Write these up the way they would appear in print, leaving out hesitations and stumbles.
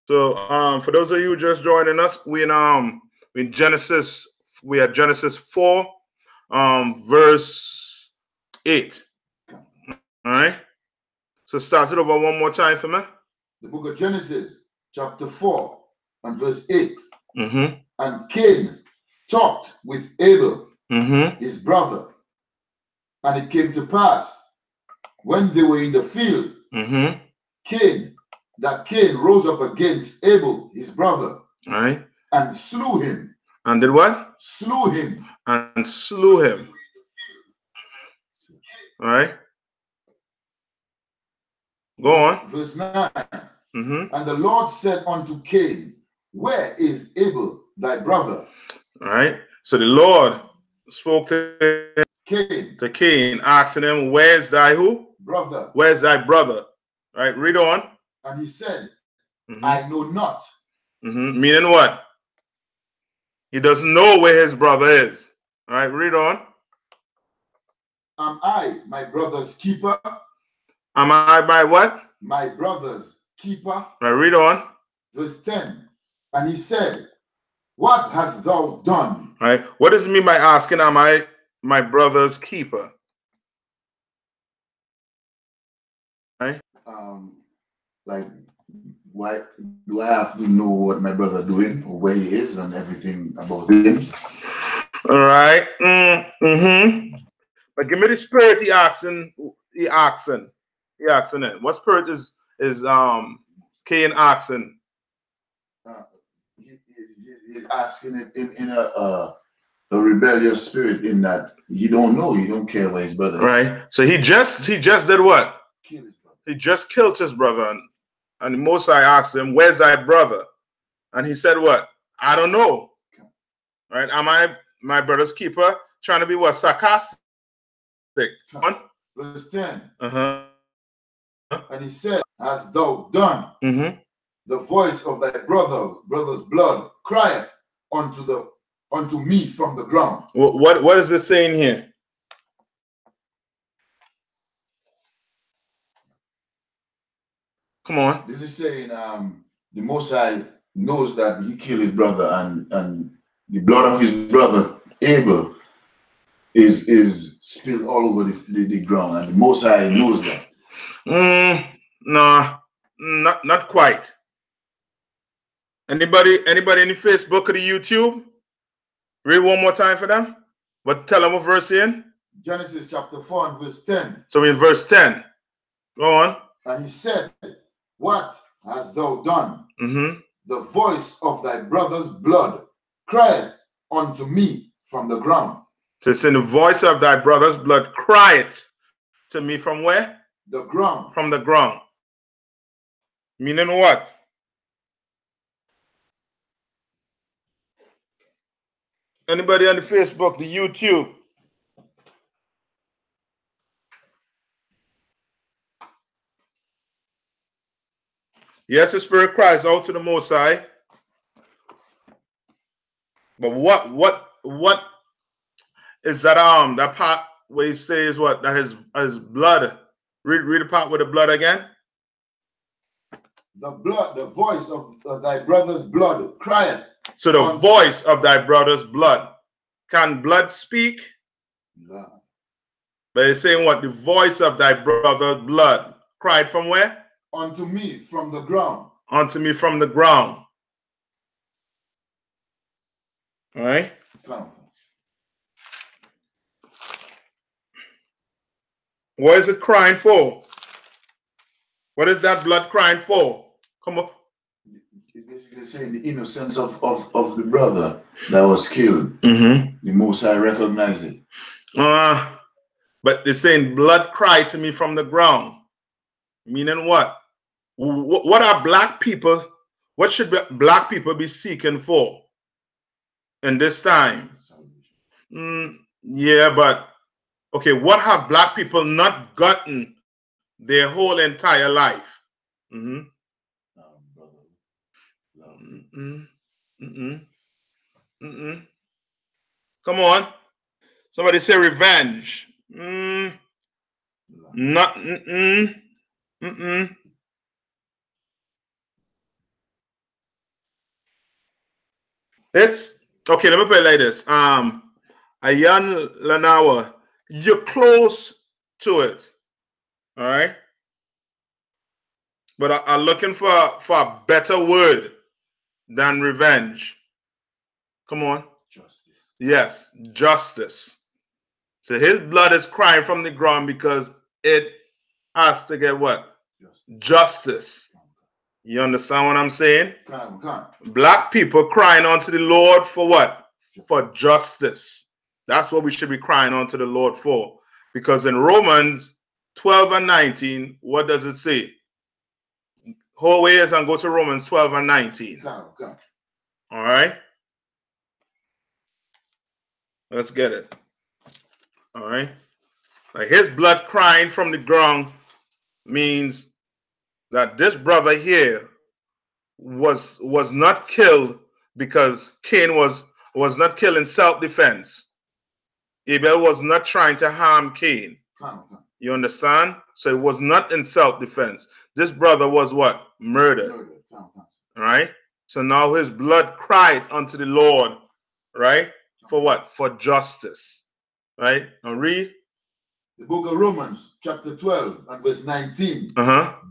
So for those of you just joining us, we in Genesis, we are Genesis 4, verse 8. All right. So start it over one more time for me. The book of Genesis, chapter 4, and verse 8. Mm-hmm. And Cain talked with Abel, Mm-hmm. his brother. And it came to pass, when they were in the field, Mm-hmm. Cain rose up against Abel, his brother, All right. and slew him. And did what? Slew him. And slew him. All right. Go on. Verse 9. Mm-hmm. And the Lord said unto Cain, where is Abel, thy brother? All right. So the Lord spoke to Cain, asking him, where's thy who? Brother. Where's thy brother? All right. Read on. And he said, mm-hmm. I know not. Mm-hmm. Meaning what? He doesn't know where his brother is. All right. Read on. Am I my brother's keeper? Am I my what? My brother's keeper. All right. Read on. Verse 10. And he said, what hast thou done? All right. What does it mean by asking, am I my brother's keeper? Right. Like, why do I have to know what my brother doing or where he is and everything about him? All right. Mm-hmm. But give me the spirit he asking it. What spirit is Cain asking? He's asking it in a rebellious spirit, in that he don't know, he don't care where his brother is. Right. So he just did what? Kill his brother. He just killed his brother, and the Most High asked him, where's thy brother? And he said what? I don't know. Right? Am I my brother's keeper? Trying to be what? Sarcastic. Verse 10. Uh-huh. And he said, hast thou done? Mm-hmm. The voice of thy brother's blood crieth unto me from the ground. What is this saying here? Come on. This is saying the Most High knows that he killed his brother, and the blood of his brother Abel is spilled all over the ground, and the Most High knows that. No, not quite. Anybody in the Facebook or the YouTube? Read one more time for them. But tell them what verse in. Genesis chapter 4 and verse 10. So in verse 10. Go on. And he said, what hast thou done? Mm-hmm. The voice of thy brother's blood crieth unto me from the ground. So it's in the voice of thy brother's blood crieth to me from where? The ground. From the ground. Meaning what? Anybody on the Facebook, the YouTube? Yes, the Spirit cries out to the Most High. But what is that that part where he says what? That his blood. Read the part with the blood again. The voice of thy brother's blood crieth. So the voice of thy brother's blood. Can blood speak? No. But it's saying what? The voice of thy brother's blood cried from where? Unto me from the ground. Unto me from the ground. All right. What is it crying for? What is that blood crying for? Come on. It's basically saying the innocence of the brother that was killed. Mm-hmm. The Most High recognize it. But they're saying blood cried to me from the ground. Meaning what? What are black people? What should black people be seeking for in this time? Yeah, but okay, what have black people not gotten their whole entire life? Mm-hmm. Come on. Somebody say revenge. Not It's okay. Let me put it like this. Ayan Lanawa, you're close to it. All right. But I'm looking for a better word than revenge. Come on. Justice. Yes, justice. So his blood is crying from the ground because it has to get what? Justice. You understand what I'm saying? Black people crying unto the Lord for what? For justice. That's what we should be crying unto the Lord for. Because in Romans 12 and 19, what does it say? Whole ways and go to Romans 12 and 19. All right. Let's get it. All right. Like his blood crying from the ground means that this brother here was not killed because Cain was not killed in self-defense. Abel was not trying to harm Cain. You understand? So it was not in self-defense. This brother was what? Murdered. All right? So now his blood cried unto the Lord, right? For what? For justice. Right? Now read. The book of Romans, chapter 12 and verse 19.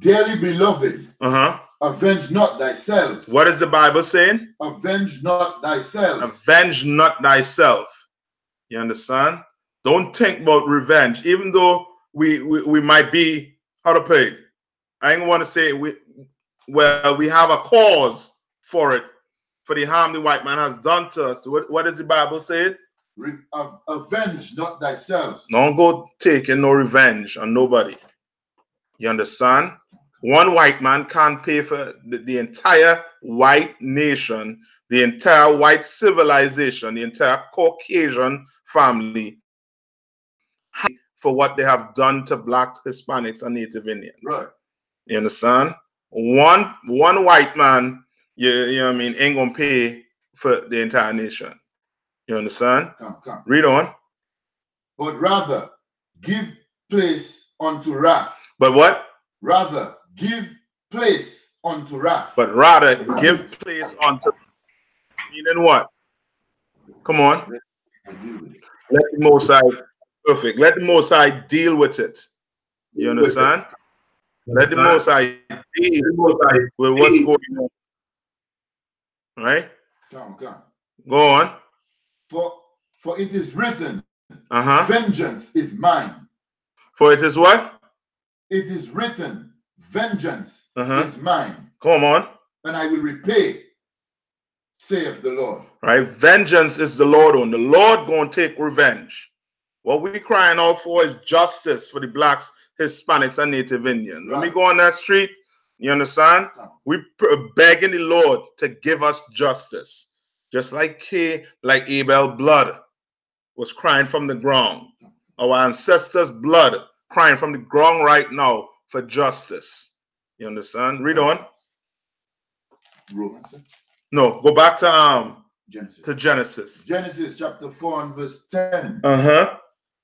Dearly beloved, avenge not thyself. What is the Bible saying? Avenge not thyself. Avenge not thyself. You understand? Don't think about revenge. Even though we might be, how to put it? I ain't want to say we have a cause for it, for the harm the white man has done to us. What does the Bible say? Avenge not thyself. Don't go taking no revenge on nobody. You understand? One white man can't pay for the entire white nation, the entire white civilization, the entire Caucasian family for what they have done to blacks, Hispanics, and Native Indians. Right. You understand? One white man, you know what I mean, ain't gonna pay for the entire nation. You understand? Come. Read on. But rather give place unto wrath. But what? Rather give place unto wrath. But rather give place unto. Meaning what? Come on. Let the Most High, perfect. Let the Most High deal with it. You understand? Let the Most High deal with what's going on. Right? Come. Go on. For it is written, vengeance is mine. For it is what? It is written, vengeance is mine. Come on. And I will repay, saith the Lord. Right? Vengeance is the Lord on. The Lord going to take revenge. What we crying out for is justice for the blacks, Hispanics, and Native Indians. When we go on that street, you understand? We begging the Lord to give us justice. Just like Cain, like Abel blood was crying from the ground. Our ancestors' blood crying from the ground right now for justice. You understand? Read on. Romans. No, go back to Genesis. Genesis chapter 4 and verse 10.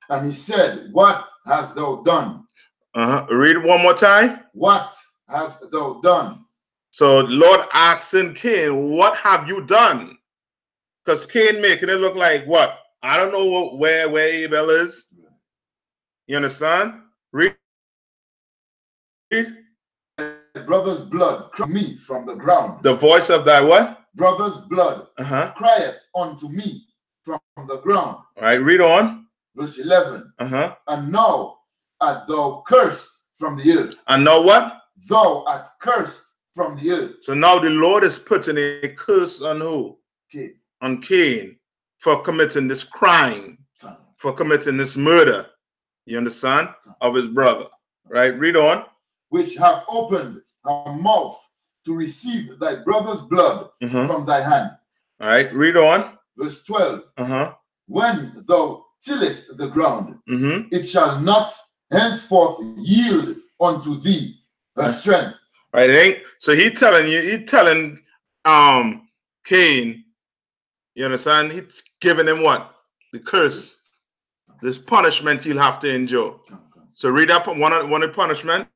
And he said, what hast thou done? Read it one more time. What hast thou done? So Lord asking Cain, what have you done? Because Cain making it look like what? I don't know where Abel is. You understand? Read. Brother's blood crieth me from the ground. The voice of thy what? Brother's blood crieth unto me from the ground. All right, read on. Verse 11. And now art thou cursed from the earth. And now what? Thou art cursed from the earth. So now the Lord is putting a curse on who? Cain. On Cain for committing this crime, for committing this murder. You understand? Of his brother. Right? Read on. Which have opened her mouth to receive thy brother's blood from thy hand. All right, read on. Verse 12. When thou tillest the ground, it shall not henceforth yield unto thee her strength. Right, it ain't. So he telling Cain, you understand? He's giving him what? The curse. This punishment he'll have to endure. So read up one of the punishment.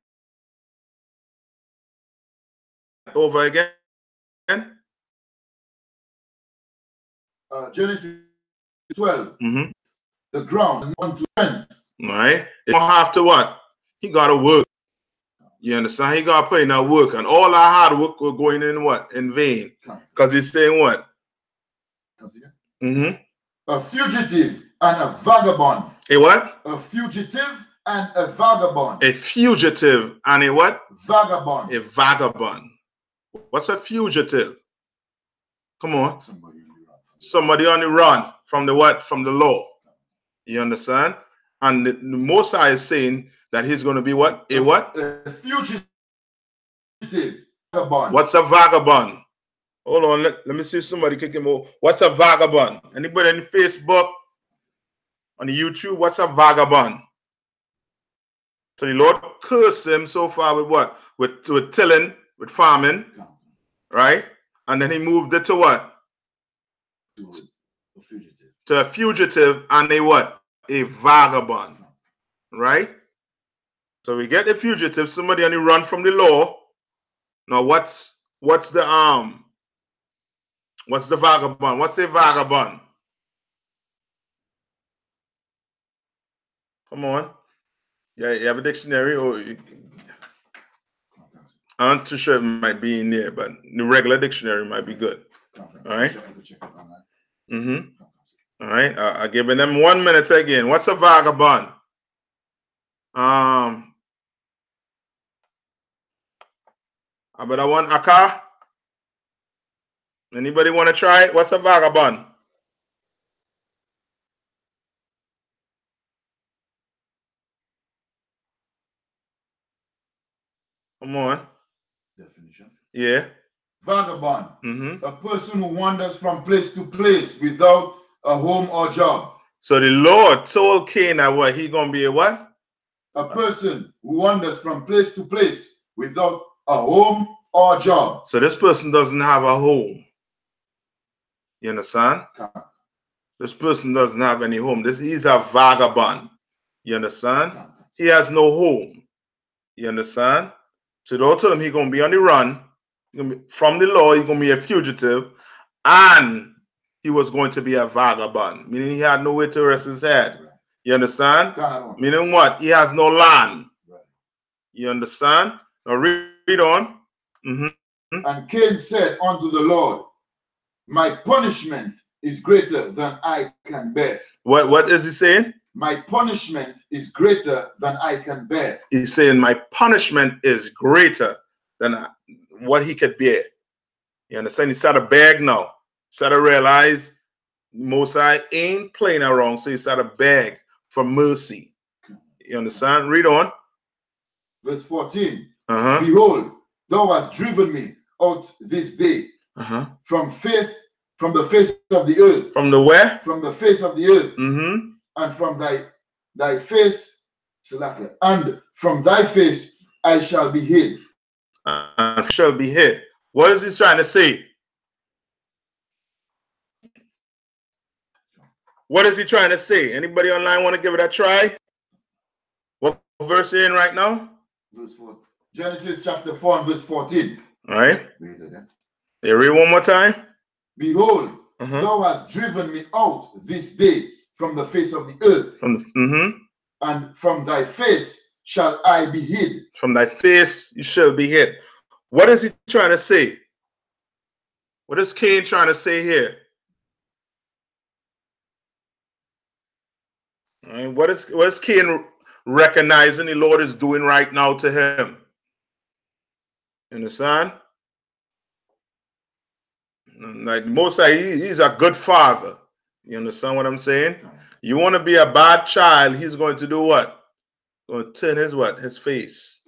Over again. Genesis 12. Mm-hmm. The ground, 1 to 10. Right? You don't have to what? He got to work. You understand? He got to put in that work. And all our hard work will going in what? In vain. Because he's saying what? Mm-hmm. A fugitive and a vagabond. A what? A fugitive and a vagabond. A fugitive and a what? Vagabond. A vagabond. What's a fugitive? Come on. Somebody on the run from the what? From the law. You understand? And the Most High is saying that he's going to be what? A what? A fugitive. Vagabond. What's a vagabond? Hold on. Let me see if somebody kick him over. What's a vagabond? Anybody on Facebook? On the YouTube? What's a vagabond? So the Lord cursed him so far with what? With tilling, with farming. Right? And then he moved it to what? A fugitive. To a fugitive and a what? A vagabond. Right? So we get the fugitive, somebody on the run from the law. Now what's the what's the vagabond? What's a vagabond? Come on. Yeah, you have a dictionary, or I'm not too sure it might be in there, but the regular dictionary might be good. All right. Mm-hmm. All right. I'm giving them 1 minute again. What's a vagabond? I better want Aka. Anybody want to try it? What's a vagabond? Come on. Definition. Yeah. Vagabond. Mm-hmm. A person who wanders from place to place without a home or job. So the Lord told Cain that what? He gonna be a what? A person who wanders from place to place without a home or job. So this person doesn't have a home. You understand? This person doesn't have any home. He's a vagabond. You understand? He has no home. You understand? So don't tell him he's gonna be on the run. From the law, he's gonna be a fugitive, and he was going to be a vagabond, meaning he had nowhere to rest his head. You understand? Meaning what? He has no land. You understand? Now read on. Mm-hmm. And Cain said unto the Lord, my punishment is greater than I can bear. What is he saying? My punishment is greater than I can bear. He's saying my punishment is greater than what he could bear. You understand? He started to beg now. Started to realize Most High ain't playing around, so he started to beg for mercy. You understand? Read on. Verse 14. Behold, thou hast driven me out this day from the face of the earth. From the where? From the face of the earth. And from thy face, and from thy face I shall be hid. And shall be hid. What is he trying to say? What is he trying to say? Anybody online want to give it a try? What verse are you in right now? Verse 4. Genesis chapter 4 and verse 14. All right. You read one more time. Behold, thou hast driven me out this day from the face of the earth. And from thy face shall I be hid. From thy face you shall be hid. What is he trying to say? What is Cain trying to say here? And what is Cain recognizing the Lord is doing right now to him? You understand? Like Most High, he's a good father. You understand what I'm saying? You want to be a bad child, he's going to do what? Going to turn his what? His face.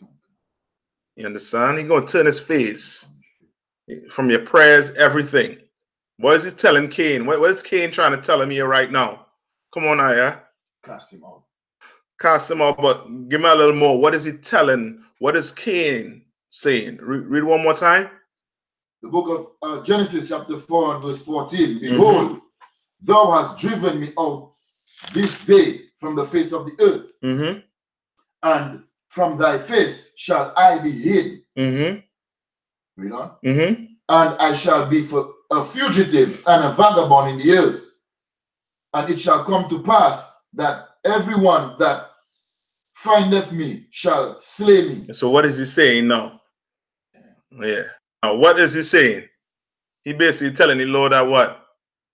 You understand? He's going to turn his face from your prayers, everything. What is he telling Cain? What is Cain trying to tell him here right now? Come on, Aya. Cast him out. Cast him out, but give me a little more. What is he telling? What is Cain saying? Read one more time. The book of Genesis chapter 4 and verse 14. Behold, thou hast driven me out this day from the face of the earth. And from thy face shall I be hid. Read on. And I shall be for a fugitive and a vagabond in the earth. And it shall come to pass that everyone that findeth me shall slay me. So what is he saying now? Yeah. Now what is he saying? He basically telling the Lord that what?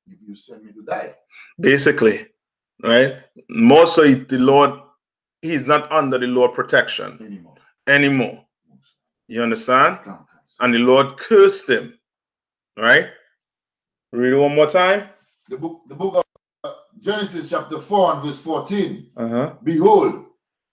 You send me to die. Basically, right? More so the Lord, he's not under the Lord protection anymore. You understand? And the Lord cursed him. Right? Read it one more time. The book of Genesis chapter 4 and verse 14. Behold,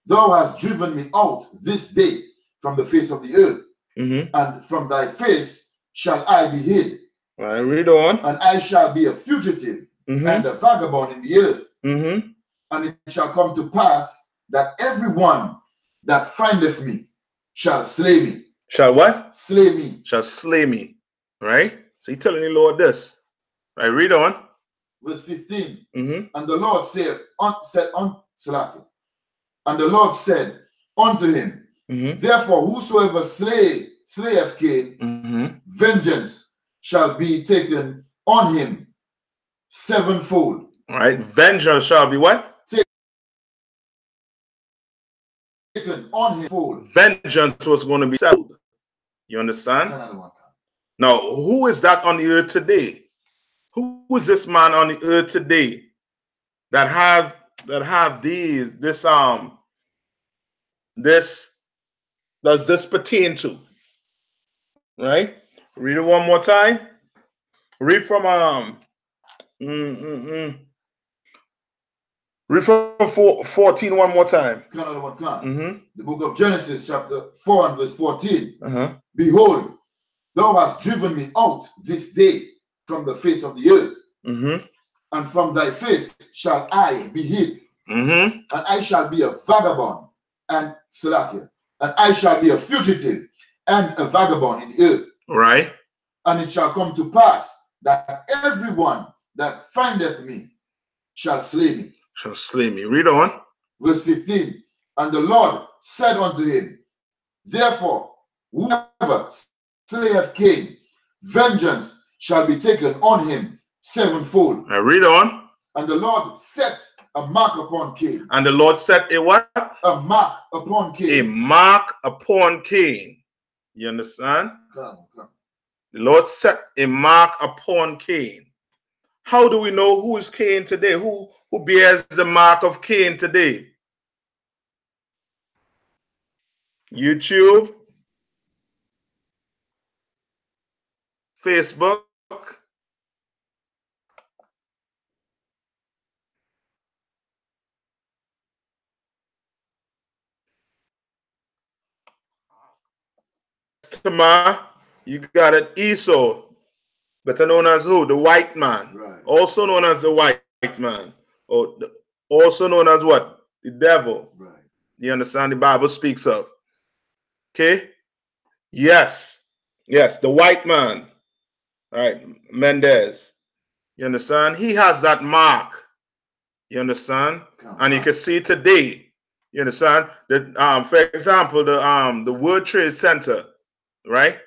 thou hast driven me out this day from the face of the earth, and from thy face shall I be hid. All right, read on. And I shall be a fugitive and a vagabond in the earth. And it shall come to pass that everyone that findeth me shall slay me. Shall what? Slay me. Shall slay me. Right? So he's telling the Lord this. Right, read on. Verse 15. And the Lord said and the Lord said unto him, therefore whosoever slayeth Cain, vengeance shall be taken on him sevenfold. All right, vengeance shall be what? Taken on him fold. Vengeance was going to be settled. You understand? Now, who is that on the earth today? Who is this man on the earth today that have this does this pertain to? Right? Read it one more time. Read from read from 14 one more time. The book of Genesis chapter 4 and verse 14. Behold, thou hast driven me out this day from the face of the earth, and from thy face shall I be hid, and I shall be a vagabond and I shall be a fugitive and a vagabond in the earth. Right. And it shall come to pass that everyone that findeth me shall slay me. Shall slay me. Read on. Verse 15. And the Lord said unto him, therefore, whoever slayeth Cain, vengeance shall be taken on him sevenfold. Now read on. And the Lord set a mark upon Cain. And the Lord set a what? A mark upon Cain. A mark upon Cain. You understand? The Lord set a mark upon Cain. How do we know who is Cain today? Who bears the mark of Cain today? YouTube, Facebook, you got it. Esau, better known as who? The white man. Right. Also known as the white man. Or also known as what? The devil. Right. You understand? The Bible speaks of. Okay? Yes. Yes, the white man. All right, Mendez. You understand? He has that mark. You understand? And you can see today. You understand? That for example, the World Trade Center, right?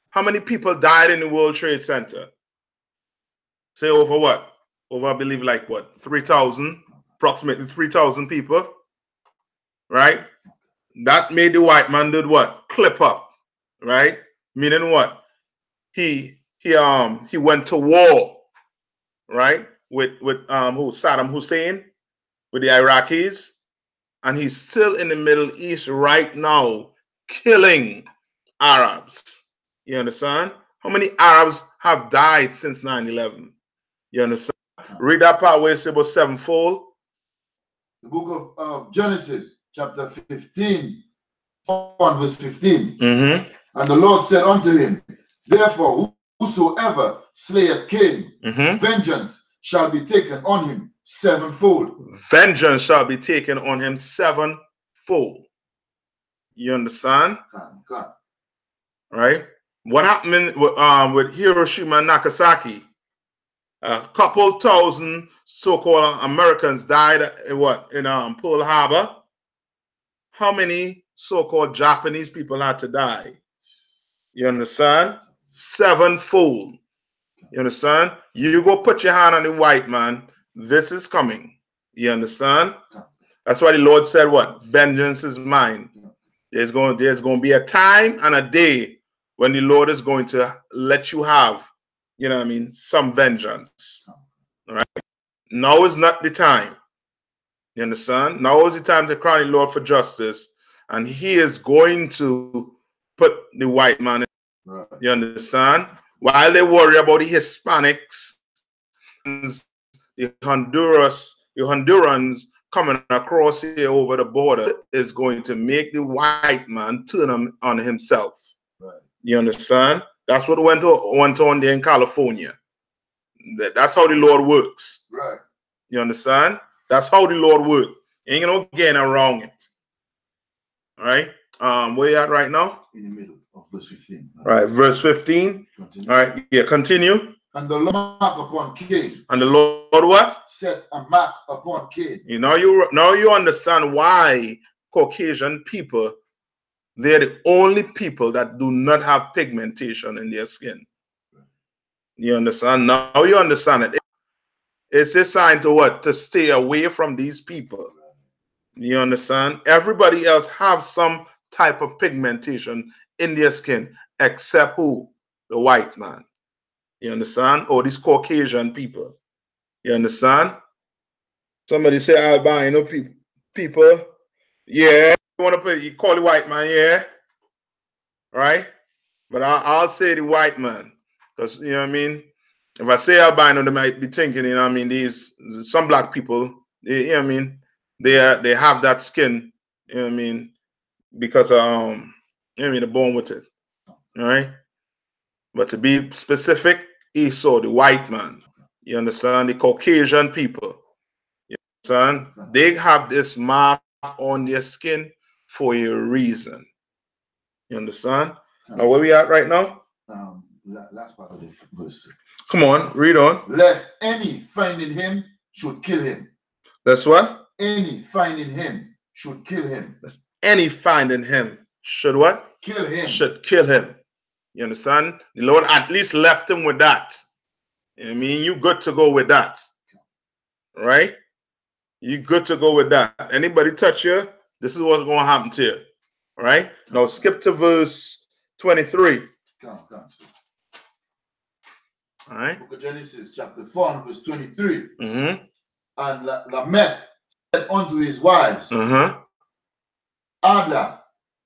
How many people died in the World Trade Center? Say over what? Over, I believe, like what? 3,000, approximately 3,000 people, right? That made the white man do what? Clip up, right? Meaning what? He went to war, right? With Saddam Hussein, with the Iraqis, and he's still in the Middle East right now, killing Arabs. You understand? How many Arabs have died since 9/11? You understand? Read that part where it says about sevenfold. The book of Genesis, chapter 15, verse 15. And the Lord said unto him, therefore, whosoever slayeth Cain, vengeance shall be taken on him sevenfold. Vengeance shall be taken on him sevenfold. You understand? Right? What happened with Hiroshima and Nagasaki? A couple thousand so-called Americans died in Pearl Harbor. How many so-called Japanese people had to die? You understand? sevenfold. You understand? You go put your hand on the white man. This is coming. You understand? That's why the Lord said what? Vengeance is mine. There's going to be a time and a day when the Lord is going to let you have, you know what I mean, some vengeance. All right? Now is not the time. You understand? Now is the time to crown the Lord for justice. And he is going to put the white man in. Right. You understand? While they worry about the Hispanics, the Hondurans coming across here over the border is going to make the white man turn on himself. Right. You understand? That's what went on there in California. That's how the Lord works. Right. You understand? That's how the Lord works. Ain't no getting around it. All right? Where you at right now? In the middle of verse 15. Right, verse 15. Continue. All right, yeah, continue. And the Lord mark upon Cain. And the Lord what? Set a mark upon Cain. You know, you understand why Caucasian people, they're the only people that do not have pigmentation in their skin. You understand? Now you understand it. It's a sign to what? To stay away from these people. You understand? Everybody else have some type of pigmentation in their skin, except who? The white man. You understand? Or these Caucasian people. You understand? Somebody say albino people. Yeah. You want to you call the white man, yeah? Right? But I'll say the white man. Because, you know what I mean? If I say albino, they might be thinking, you know what I mean, some black people, you know what I mean, they have that skin, you know what I mean, because you know what I mean, they're born with it. All right? But to be specific, Esau, the white man, you understand, the Caucasian people, you understand, they have this mark on their skin for a reason. You understand? Now where we at right now? Last part of the verse. Come on, read on. Lest any finding him should kill him. That's what? Any finding him should kill him. Lest any finding him should what? Kill him. Should kill him. You understand? The Lord at least left him with that. I mean, you good to go with that. Right? You good to go with that. Anybody touch you, this is what's going to happen to you. All right? Now skip to verse 23. All right. Book of Genesis, chapter 4, verse 23. Mm-hmm. And Lamech said unto his wives, Ada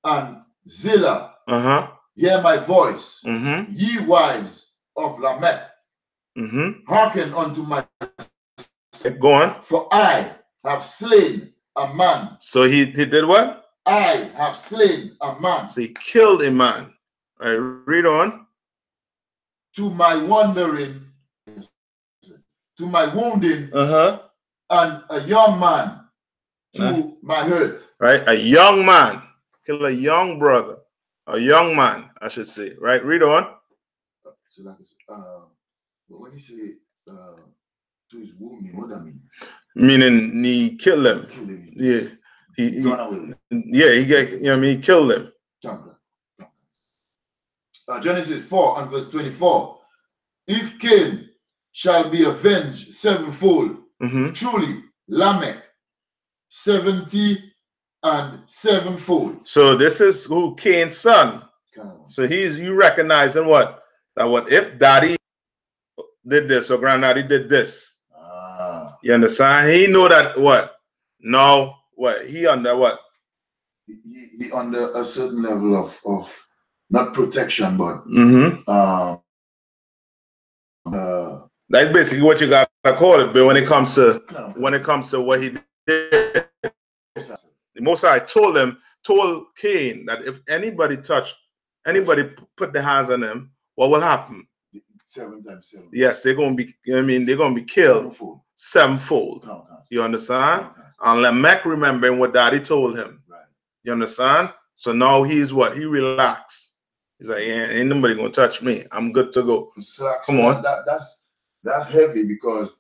and Zillah, hear my voice, ye wives of Lamech, hearken unto my. Go on. For I have slain a man. So he did what? I have slain a man. So he killed a man. All right, read on. To my wandering, to my wounding, and a young man to my hurt. Right, a young man. Kill a young brother. A young man, I should say. Right, read on. So that is, but when you say to his wounding, what does that mean? Meaning he killed him. Yeah. He get, you know what I mean, he killed him. Genesis 4 and verse 24. If Cain shall be avenged sevenfold, truly Lamech 70 and sevenfold. So this is who Cain's son. So you recognizing what? That what if daddy did this or granddaddy did this? You understand? He know that what? No, what? He under what? He under a certain level of not protection, but that's basically what you got to call it. But when it comes to what he did, the Most High told Cain that if anybody put their hands on him, what will happen? 7 times 7. Yes, they're gonna be. I mean, they're gonna be killed sevenfold. You understand? And Lamech remembering what Daddy told him. Right. You understand? So now he's what? He relaxed. He's like, yeah, ain't nobody gonna touch me. I'm good to go. Come on. That's heavy because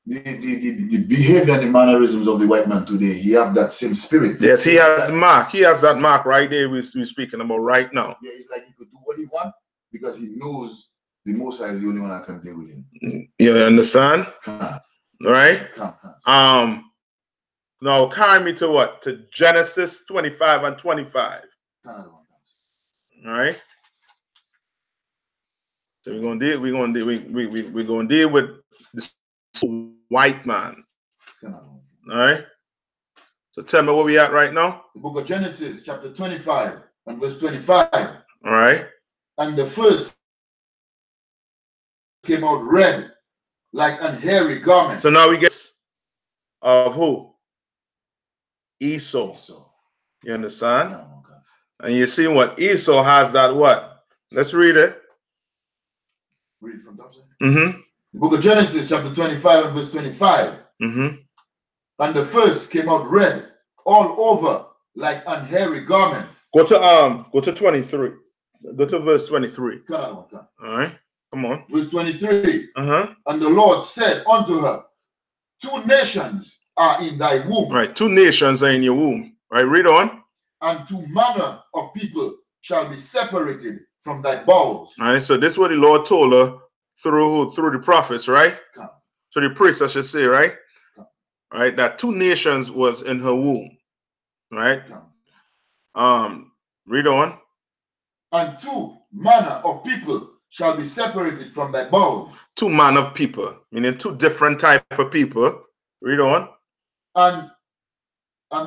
the behavior and the mannerisms of the white man today, he have that same spirit. Yes, he has mark. He has that mark right there we're speaking about right now. Yeah, it's like he could do what he wants. because he knows the Most High is the only one that can deal with him. You understand? Can't. Right? Can't. Now carry me to what? To Genesis 25 and 25. All right. So we're gonna deal with this white man. All right. So tell me where we at right now. The book of Genesis, chapter 25 and verse 25. All right. And the first came out red like an hairy garment. So now we get of who? Esau. You understand? And you see what Esau has that what? Let's read it. Read it from top side. The book of Genesis, chapter 25 and verse 25. And the first came out red all over like an hairy garment. Go to 23. Go to verse 23. All right. Come on. Verse 23. And the Lord said unto her, 2 nations are in thy womb. Right. 2 nations are in your womb. Right. Read on. And 2 manner of people shall be separated from thy bowels. All right. So this is what the Lord told her through the prophets, right? So the priests, I should say, right? Right. That 2 nations was in her womb. Right. Read on. And 2 manner of people shall be separated from thy bowels. 2 manner of people, meaning 2 different type of people. Read on. And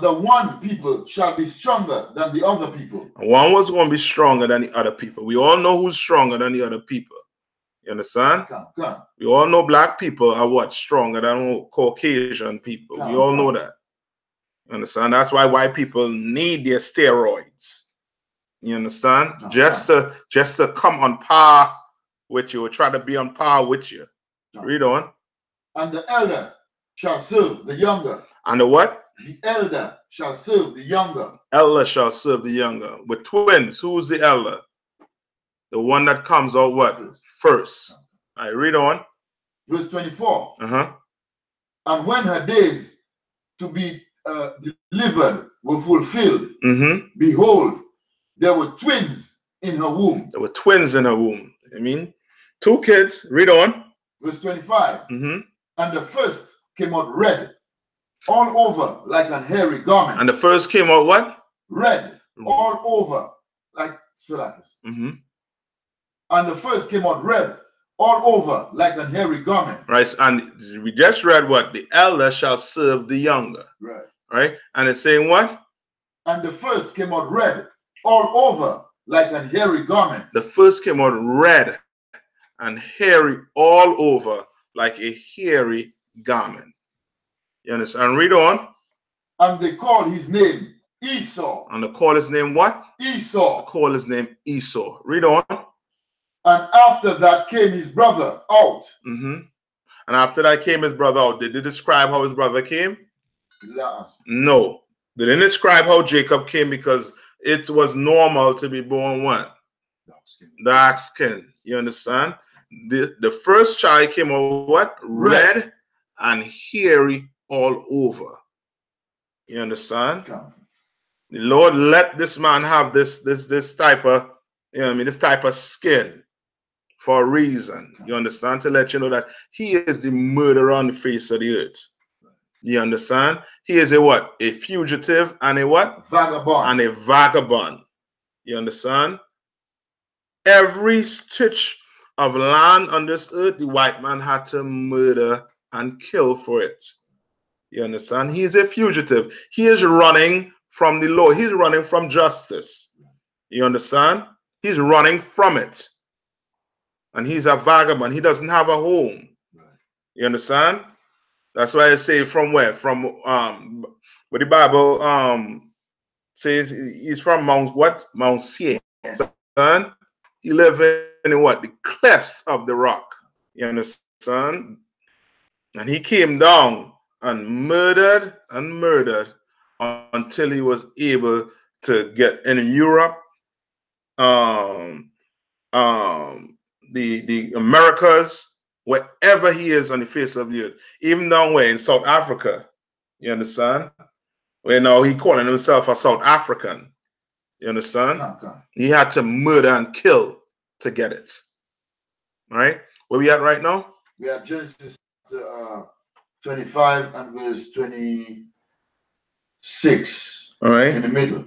the one people shall be stronger than the other people. One was going to be stronger than the other people. We all know who's stronger than the other people. You understand? We all know black people are what? Stronger than Caucasian people. We all know that. You understand? That's why white people need their steroids. You understand? Just to come on par with you, or try to be on par with you. Read on. And the elder shall serve the younger. And the what? The elder shall serve the younger. Elder shall serve the younger. With twins, who's the elder? The one that comes out what? First. All right, read on. Verse 24. And when her days to be delivered were fulfilled, behold, there were twins in her womb. There were twins in her womb. I mean, 2 kids. Read on. Verse 25. And the first came out red all over like an hairy garment. And the first came out what? Red all over like Syracuse. And the first came out red all over like an hairy garment. Right. And we just read what? The elder shall serve the younger. Right. Right. And it's saying what? And the first came out red all over like an hairy garment. The first came out red and hairy all over like a hairy garment. You understand? Read on. And they called his name Esau. And they call his name what? Esau. They call his name Esau. Read on. And after that came his brother out. And after that came his brother out. Did they describe how his brother came? No. They didn't describe how Jacob came, because it was normal to be born what? Dark skin. You understand? The first child came out what? Red and hairy all over. You understand? The Lord let this man have this type of, you know what I mean, this type of skin for a reason. You understand? To let you know that he is the murderer on the face of the earth. You understand? He is a what? A fugitive and a what? Vagabond. And a vagabond. You understand? Every stitch of land on this earth, the white man had to murder and kill for it. You understand? He is a fugitive. He is running from the law. He's running from justice. You understand? He's running from it. And he's a vagabond. He doesn't have a home. You understand? That's why I say from where? From what the Bible says he's from Mount what? Mount Seir. He lived in what? The clefts of the rock. You understand? And he came down and murdered until he was able to get in Europe, the Americas, wherever he is on the face of the earth, even down where in South Africa. You understand? Where now he calling himself a South African. You understand? He had to murder and kill to get it. All right? Where we at right now? We are Genesis 25 and verse 26. All right. In the middle.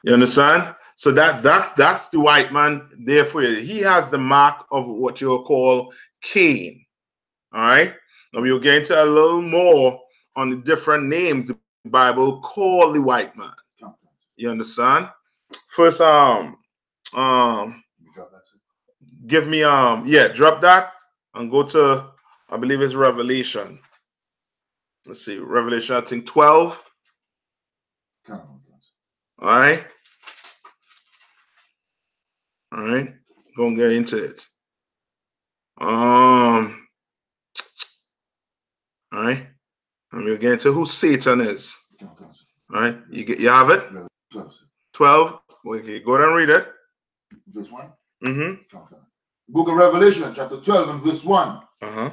You understand? So that's the white man there for you. He has the mark of what you'll call Cain. All right. Now we'll get into a little more on the different names the Bible call the white man. You understand? First, give me drop that and go to, I believe it's Revelation. Let's see, Revelation, I think 12. All right. All right. Go and get into it. All right. And we'll get into who Satan is. All right. You have it? 12. Okay, go ahead and read it. Verse 1. Mm-hmm. Book of Revelation, chapter 12 and verse 1. Uh-huh.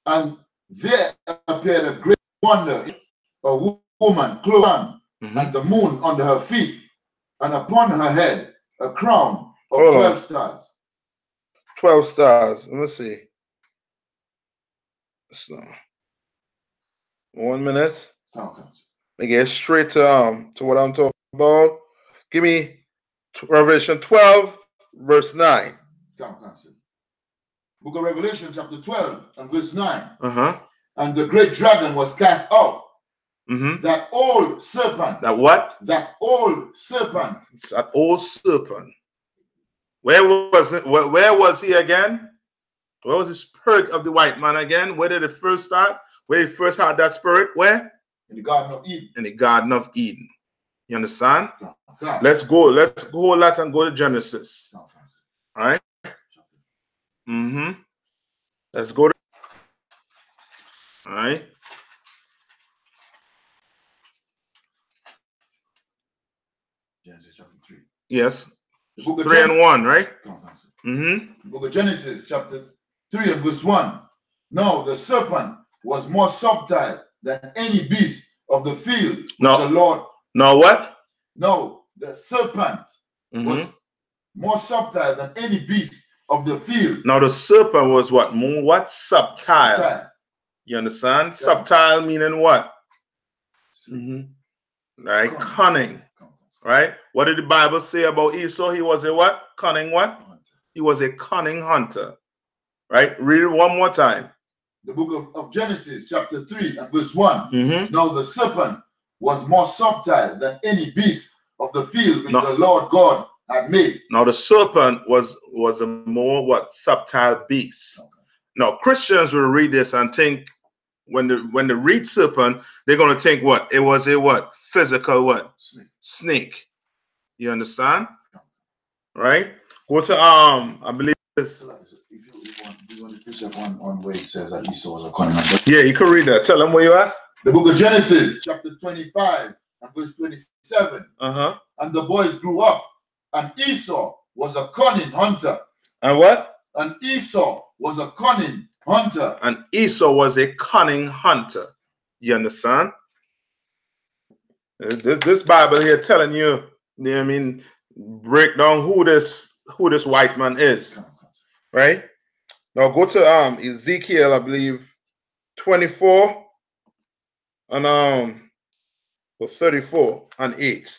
And there appeared a great wonder, a woman clothed, and the moon under her feet, and upon her head a crown of 12 stars. 12 stars. Let me see. So, 1 minute. Okay. I get straight to what I'm talking about. Give me Revelation 12, verse 9. Book of Revelation, chapter 12 and verse 9. Uh-huh. And the great dragon was cast out. That old serpent. That what? That old serpent. That old serpent. Where was it? Where was he again? Where was the spirit of the white man again? Where did it first start? Where he first had that spirit? Where? In the Garden of Eden. In the Garden of Eden. You understand? Okay. Let's go that and go to Genesis. All right? Let's go to. All right. Genesis chapter 3. Yes. 3 and 1, right? Book of Genesis chapter 3 and verse 1. No, the serpent was more subtle than any beast of the field. No. The Lord. No, what? No, the serpent was more subtle than any beast of the field. Now the serpent was what? More what? Subtle. You understand? Yeah. Subtle meaning what? Right? Cunning. Right? What did the Bible say about Esau? He was a what? Cunning what? He was a cunning hunter. Right? Read it one more time. The book of Genesis, chapter 3 and verse 1. Now the serpent was more subtle than any beast of the field which the Lord God had made. Now the serpent was a more what? Subtle beast. Now Christians will read this and think when they read serpent, they're going to think what? It was a what? Physical what? Snake. You understand? Right? Go to I believe this. If you want to precept on where it says that Esau was a cunning hunter. Yeah, you can read that. Tell them where you are. The book of Genesis, chapter 25 and verse 27. And the boys grew up, and Esau was a cunning hunter. And what? And Esau was a cunning hunter. And Esau was a cunning hunter. You understand? This Bible here telling you, I mean, break down who this white man is. Right? Now go to Ezekiel, I believe, 24 and 34 and 8.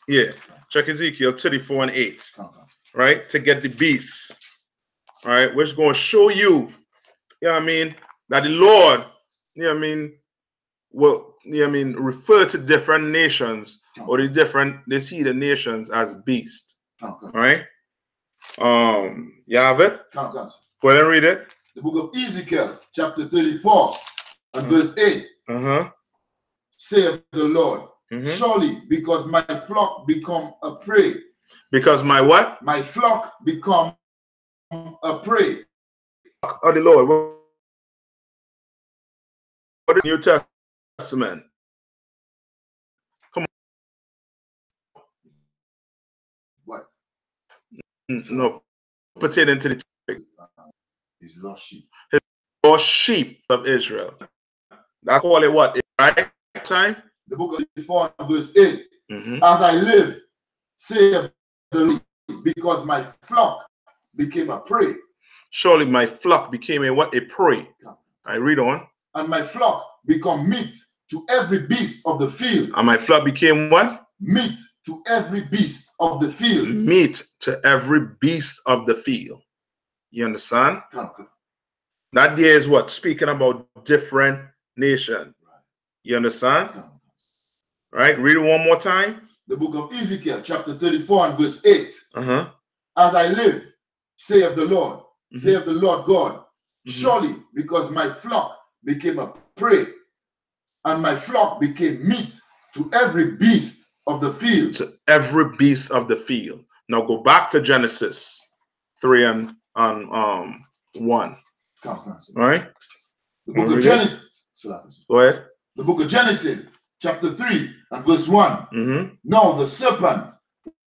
Yeah. Check Ezekiel 34 and 8. Right? To get the beast. All right, which is going to show you, I mean, that the Lord, will, refer to different nations or these heathen nations as beast. All right. You have it? Go ahead and read it. The book of Ezekiel, chapter 34 and verse 8. Saith the Lord, surely because my flock become a prey. Because my what? My flock become a prey. Of the Lord. What in the New Testament? Come on. What? No, pertaining to the topic. His lost sheep. His lost sheep of Israel. That's call it what? Right time? The book of 34 verse 8. As I live, saith the Lord, because my flock became a prey. Surely my flock became a what? A prey. I read on. And my flock become meat to every beast of the field. And my flock became what? Meat to every beast of the field. Meat to every beast of the field. You understand? Okay. That there is what? Speaking about different nations. You understand? Okay. Right? Read it one more time. The book of Ezekiel, chapter 34 and verse 8. As I live, saith the Lord, saith the Lord God, surely because my flock became a prey, and my flock became meat to every beast of the field. To every beast of the field. Now go back to Genesis 3 and 1. Right? The book of Genesis. Go ahead. The book of Genesis, chapter 3 and verse 1. Now the serpent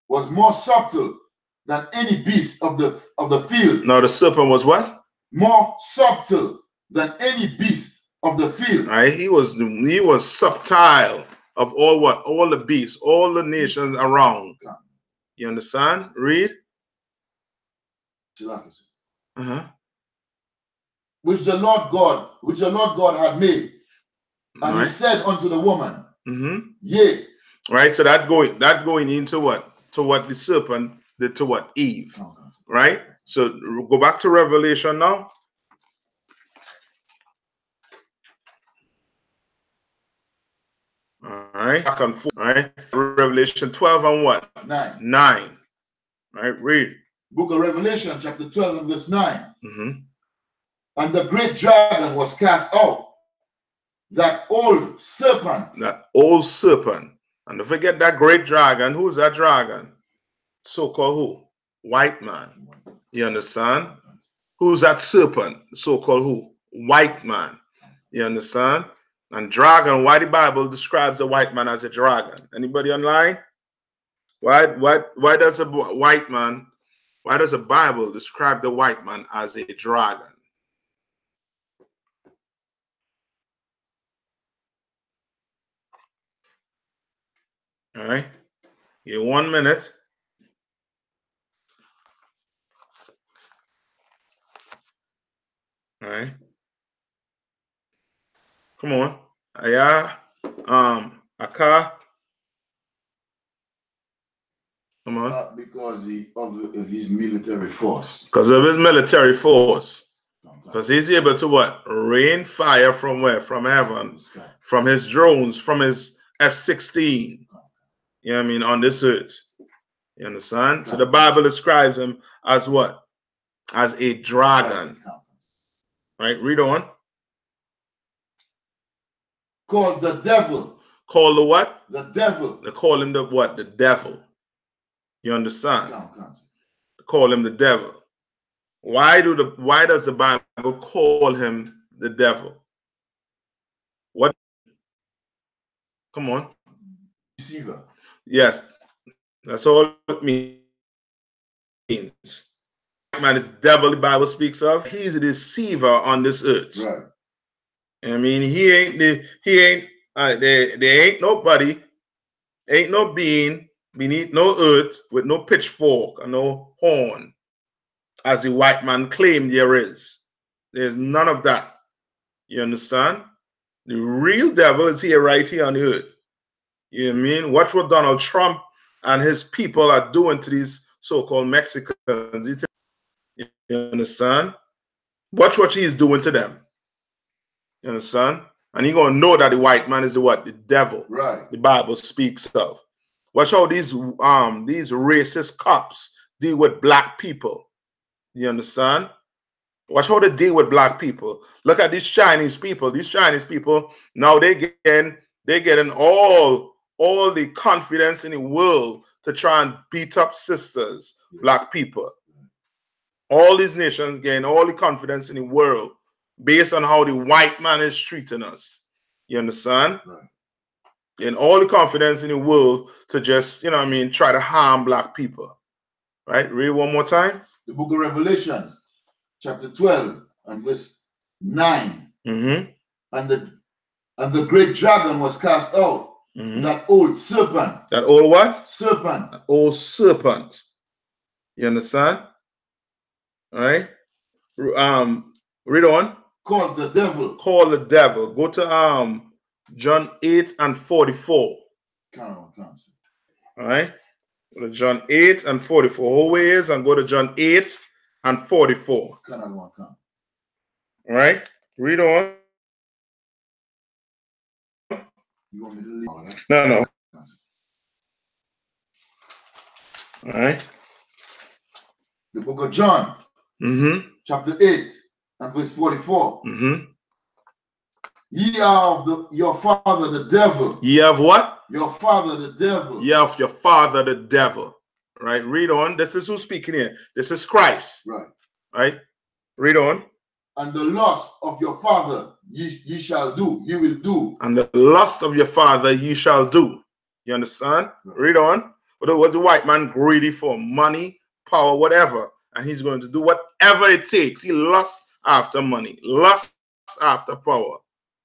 was more subtle than any beast of the field. Now the serpent was what? More subtle than any beast of the field. Right? He was subtile of all what? All the beasts, all the nations around. You understand? Read. Which the Lord God had made. And he said unto the woman, yea. Right? So that going into what? To what the serpent did to what? Eve. Right? So go back to Revelation now. All right. Back and forth. All right. Revelation 12 and what? 9. All right. Read. Book of Revelation, chapter 12 and verse 9. And the great dragon was cast out, that old serpent. That old serpent. And don't forget that great dragon. Who's that dragon? So-called who? White man. You understand? Who's that serpent? So-called who? White man. You understand? And dragon, why the Bible describes a white man as a dragon? Anybody online? Why does a white man, why does the Bible describe the white man as a dragon? All right. Give 1 minute. All right. Come on. Aka. Come on. Because of his military force. Because of his military force. Because he's able to what? Rain fire from where? From heaven. From his drones, from his F-16. You know what I mean? On this earth. You understand? So the Bible describes him as what? As a dragon. Right? Read on. Called the devil. Called the what? The devil. They call him the what? The devil. You understand? They call him the devil. Why does the Bible call him the devil? What? Come on. Deceiver. Yes. That's all it means. Man, this devil the Bible speaks of. He's a deceiver on this earth. Right. I mean, there ain't nobody, ain't no being beneath no earth with no pitchfork and no horn, as the white man claimed there is. There's none of that. You understand? The real devil is here, right here on the earth. You know what I mean? Watch what Donald Trump and his people are doing to these so-called Mexicans. You understand? Watch what he's doing to them. You understand? And you're going to know that the white man is the what? The devil. Right. The Bible speaks of. Watch how these racist cops deal with black people. You understand? Watch how they deal with black people. Look at these Chinese people. These Chinese people, now they're getting all the confidence in the world to try and beat up sisters, black people. All these nations gain all the confidence in the world based on how the white man is treating us. You understand? Right. And all the confidence in the world to just, you know what I mean, try to harm black people. Right? Read one more time. The book of Revelations, chapter 12 and verse 9. And the great dragon was cast out. That old serpent. That old what? Serpent. That old serpent. You understand? All right. Read on. Called the devil. Call the devil. Go to John 8 and 44. All right. Go to John 8 and 44. Always and go to John 8 and 44. All right. Read on. You want me to leave all that? No. All right. The book of John, chapter 8 and verse 44. Ye are of your father the devil. Ye have what? Your father the devil. Ye have your father the devil. Right. Read on. This is who's speaking here. This is Christ. Right. Right. Read on. And the lust of your father ye shall do. You will do. And the lust of your father ye shall do. You understand? Right. Read on. But was the white man greedy for money, power, whatever? And he's going to do whatever it takes. He lusts after money, lusts after power.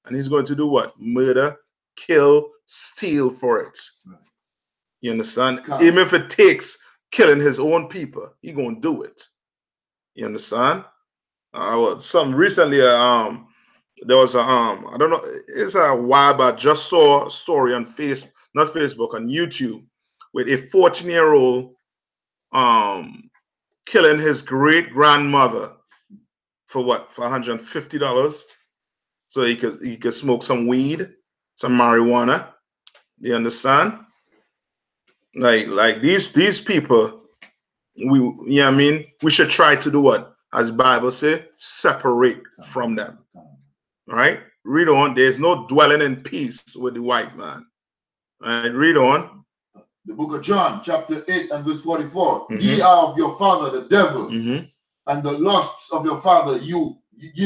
And he's going to do what? Murder, kill, steal for it. Right. You understand? Even if it takes killing his own people, he's going to do it. You understand? Some recently, there was a, I don't know, it's a while back, just saw a story on Facebook, not Facebook, on YouTube, with a 14-year-old killing his great-grandmother for what? For $150, so he could smoke some weed, some marijuana. You understand? Like these people, you know what I mean? We should try to do what? As the Bible says, separate from them. All right? Read on. There's no dwelling in peace with the white man. All right? Read on. The book of John, chapter 8 and verse 44. Ye are of your father the devil, and the lusts of your father ye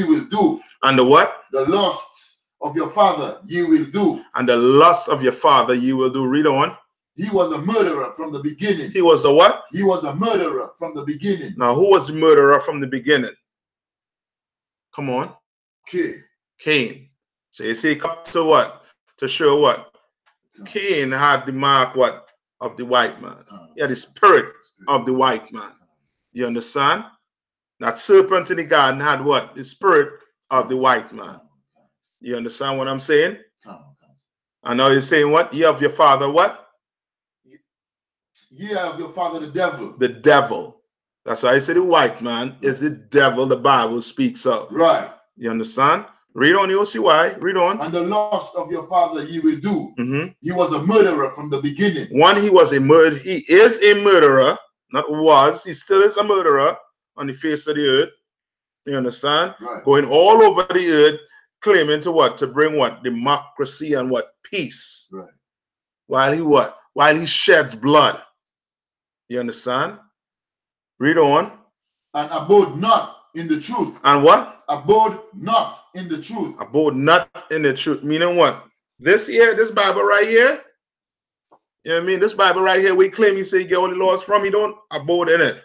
will do. And the what? The lusts of your father ye will do. And the lusts of your father ye will do. Read on. He was a murderer from the beginning. He was a what? He was a murderer from the beginning. Now, who was the murderer from the beginning? Come on. Cain. So you see, it comes to what? To show what? Cain had the mark, what? Of the white man. He had the spirit of the white man. You understand? That serpent in the garden had what? The spirit of the white man. You understand what I'm saying? And now you're saying what? You have your father what? Ye have your father the devil. The devil. That's why I say the white man is the devil the Bible speaks of. Right. You understand? Read on, you'll see why. Read on. And the lust of your father ye will do. He was a murderer from the beginning. One, he was a murderer. He is a murderer. Not was. He still is a murderer on the face of the earth. You understand? Right. Going all over the earth, claiming to what? To bring what? Democracy and what? Peace. Right. While he what? While he sheds blood. You understand? Read on. And abode not in the truth. And what? Abode not in the truth. Abode not in the truth. Meaning what? This here, this Bible right here. You know what I mean? This Bible right here, we claim you say you get all the laws from, you don't abode in it.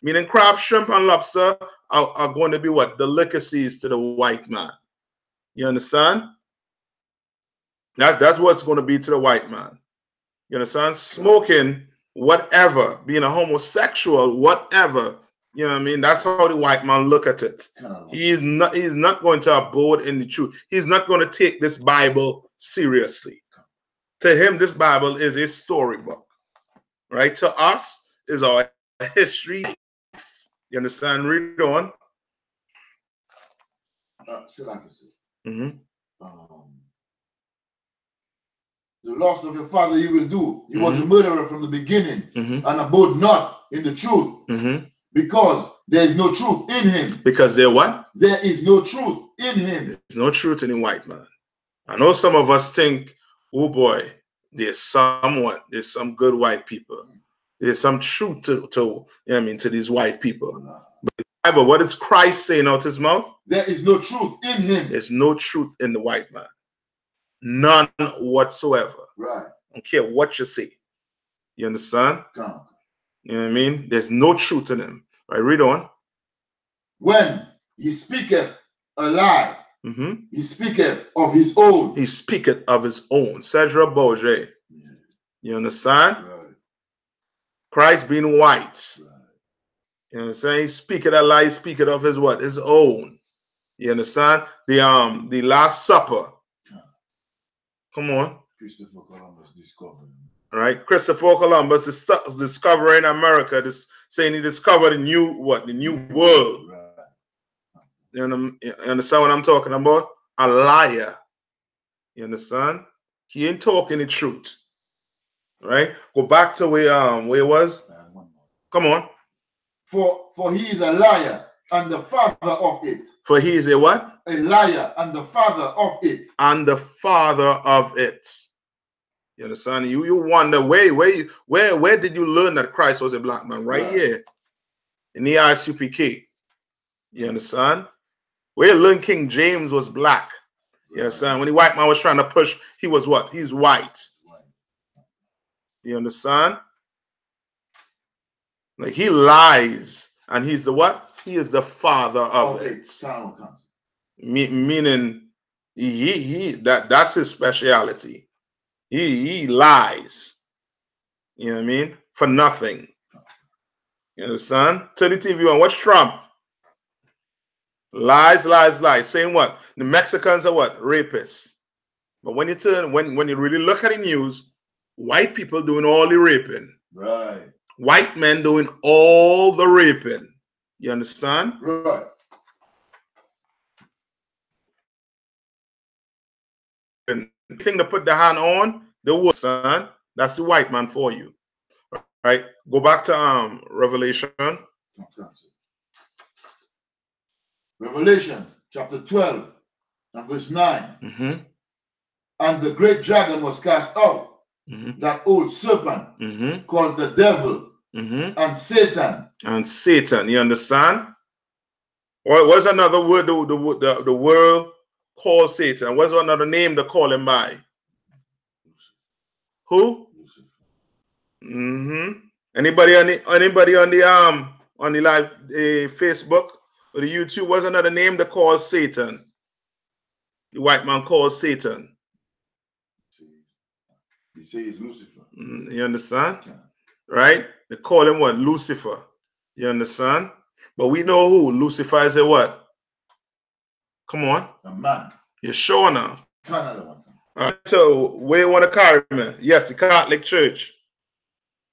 Meaning crab, shrimp, and lobster are going to be what? Delicacies to the white man. You understand? That's what's going to be to the white man. You understand? Smoking, whatever, being a homosexual, whatever. You know what I mean? That's how the white man look at it. He's not going to abode in the truth. He's not going to take this Bible seriously. To him, this Bible is a storybook. Right? To us, is our history. You understand? Read on. The loss of your father you will do. He was a murderer from the beginning, and abode not in the truth, because there is no truth in him. Because there what? There is no truth in him. There's no truth in the white man. I know some of us think, oh boy, there's some good white people. There's some truth to you know what I mean, to these white people. But the Bible, what is Christ saying out his mouth? There is no truth in him. There's no truth in the white man. None whatsoever. Right. I don't care what you say. You understand? Come on. You know what I mean? There's no truth in him. Right, read on. When he speaketh a lie, he speaketh of his own. He speaketh of his own. Cedra Bourget. You understand? Right. Christ being white. Right. You know what I'm saying? He speaketh a lie, he speaketh of his what? His own. You understand? The Last Supper. Come on. Christopher Columbus discovered. All right. Christopher Columbus is discovering America, saying he discovered a new what? The new world. Right. You understand what I'm talking about? A liar. You understand? He ain't talking the truth. Right? Go back to where it was. Come on. For he is a liar and the father of it. For he is a what? A liar and the father of it. And the father of it. You understand? You wonder where did you learn that Christ was a black man? Right here in the I.S.U.P.K. You understand? Where you learn King James was black. You understand? When the white man was trying to push, he was what? He's white. You understand? Like he lies, and he's the what? He is the father of it. Meaning that's his speciality. He lies. You know what I mean? For nothing. You understand? Turn the TV on. Watch Trump. Lies, lies, lies. Saying what? The Mexicans are what? Rapists. But when you really look at the news, white people doing all the raping. Right. White men doing all the raping. You understand? Right. And the thing to put the hand on, the word, son, that's the white man for you. Right? Go back to Revelation. Revelation chapter 12 and verse 9. And the great dragon was cast out, that old serpent called the devil and Satan. And Satan, you understand? What's another word the world calls Satan? What's another name they call him by? Who? Anybody on the live Facebook or the YouTube? What's another name they call Satan? The white man calls Satan. He says Lucifer. You understand? Right? They call him what? Lucifer. You understand? But we know who Lucifer is. A what? Come on. A man. You're sure now? Canada one. So where you want to carry me? Yes, the Catholic Church.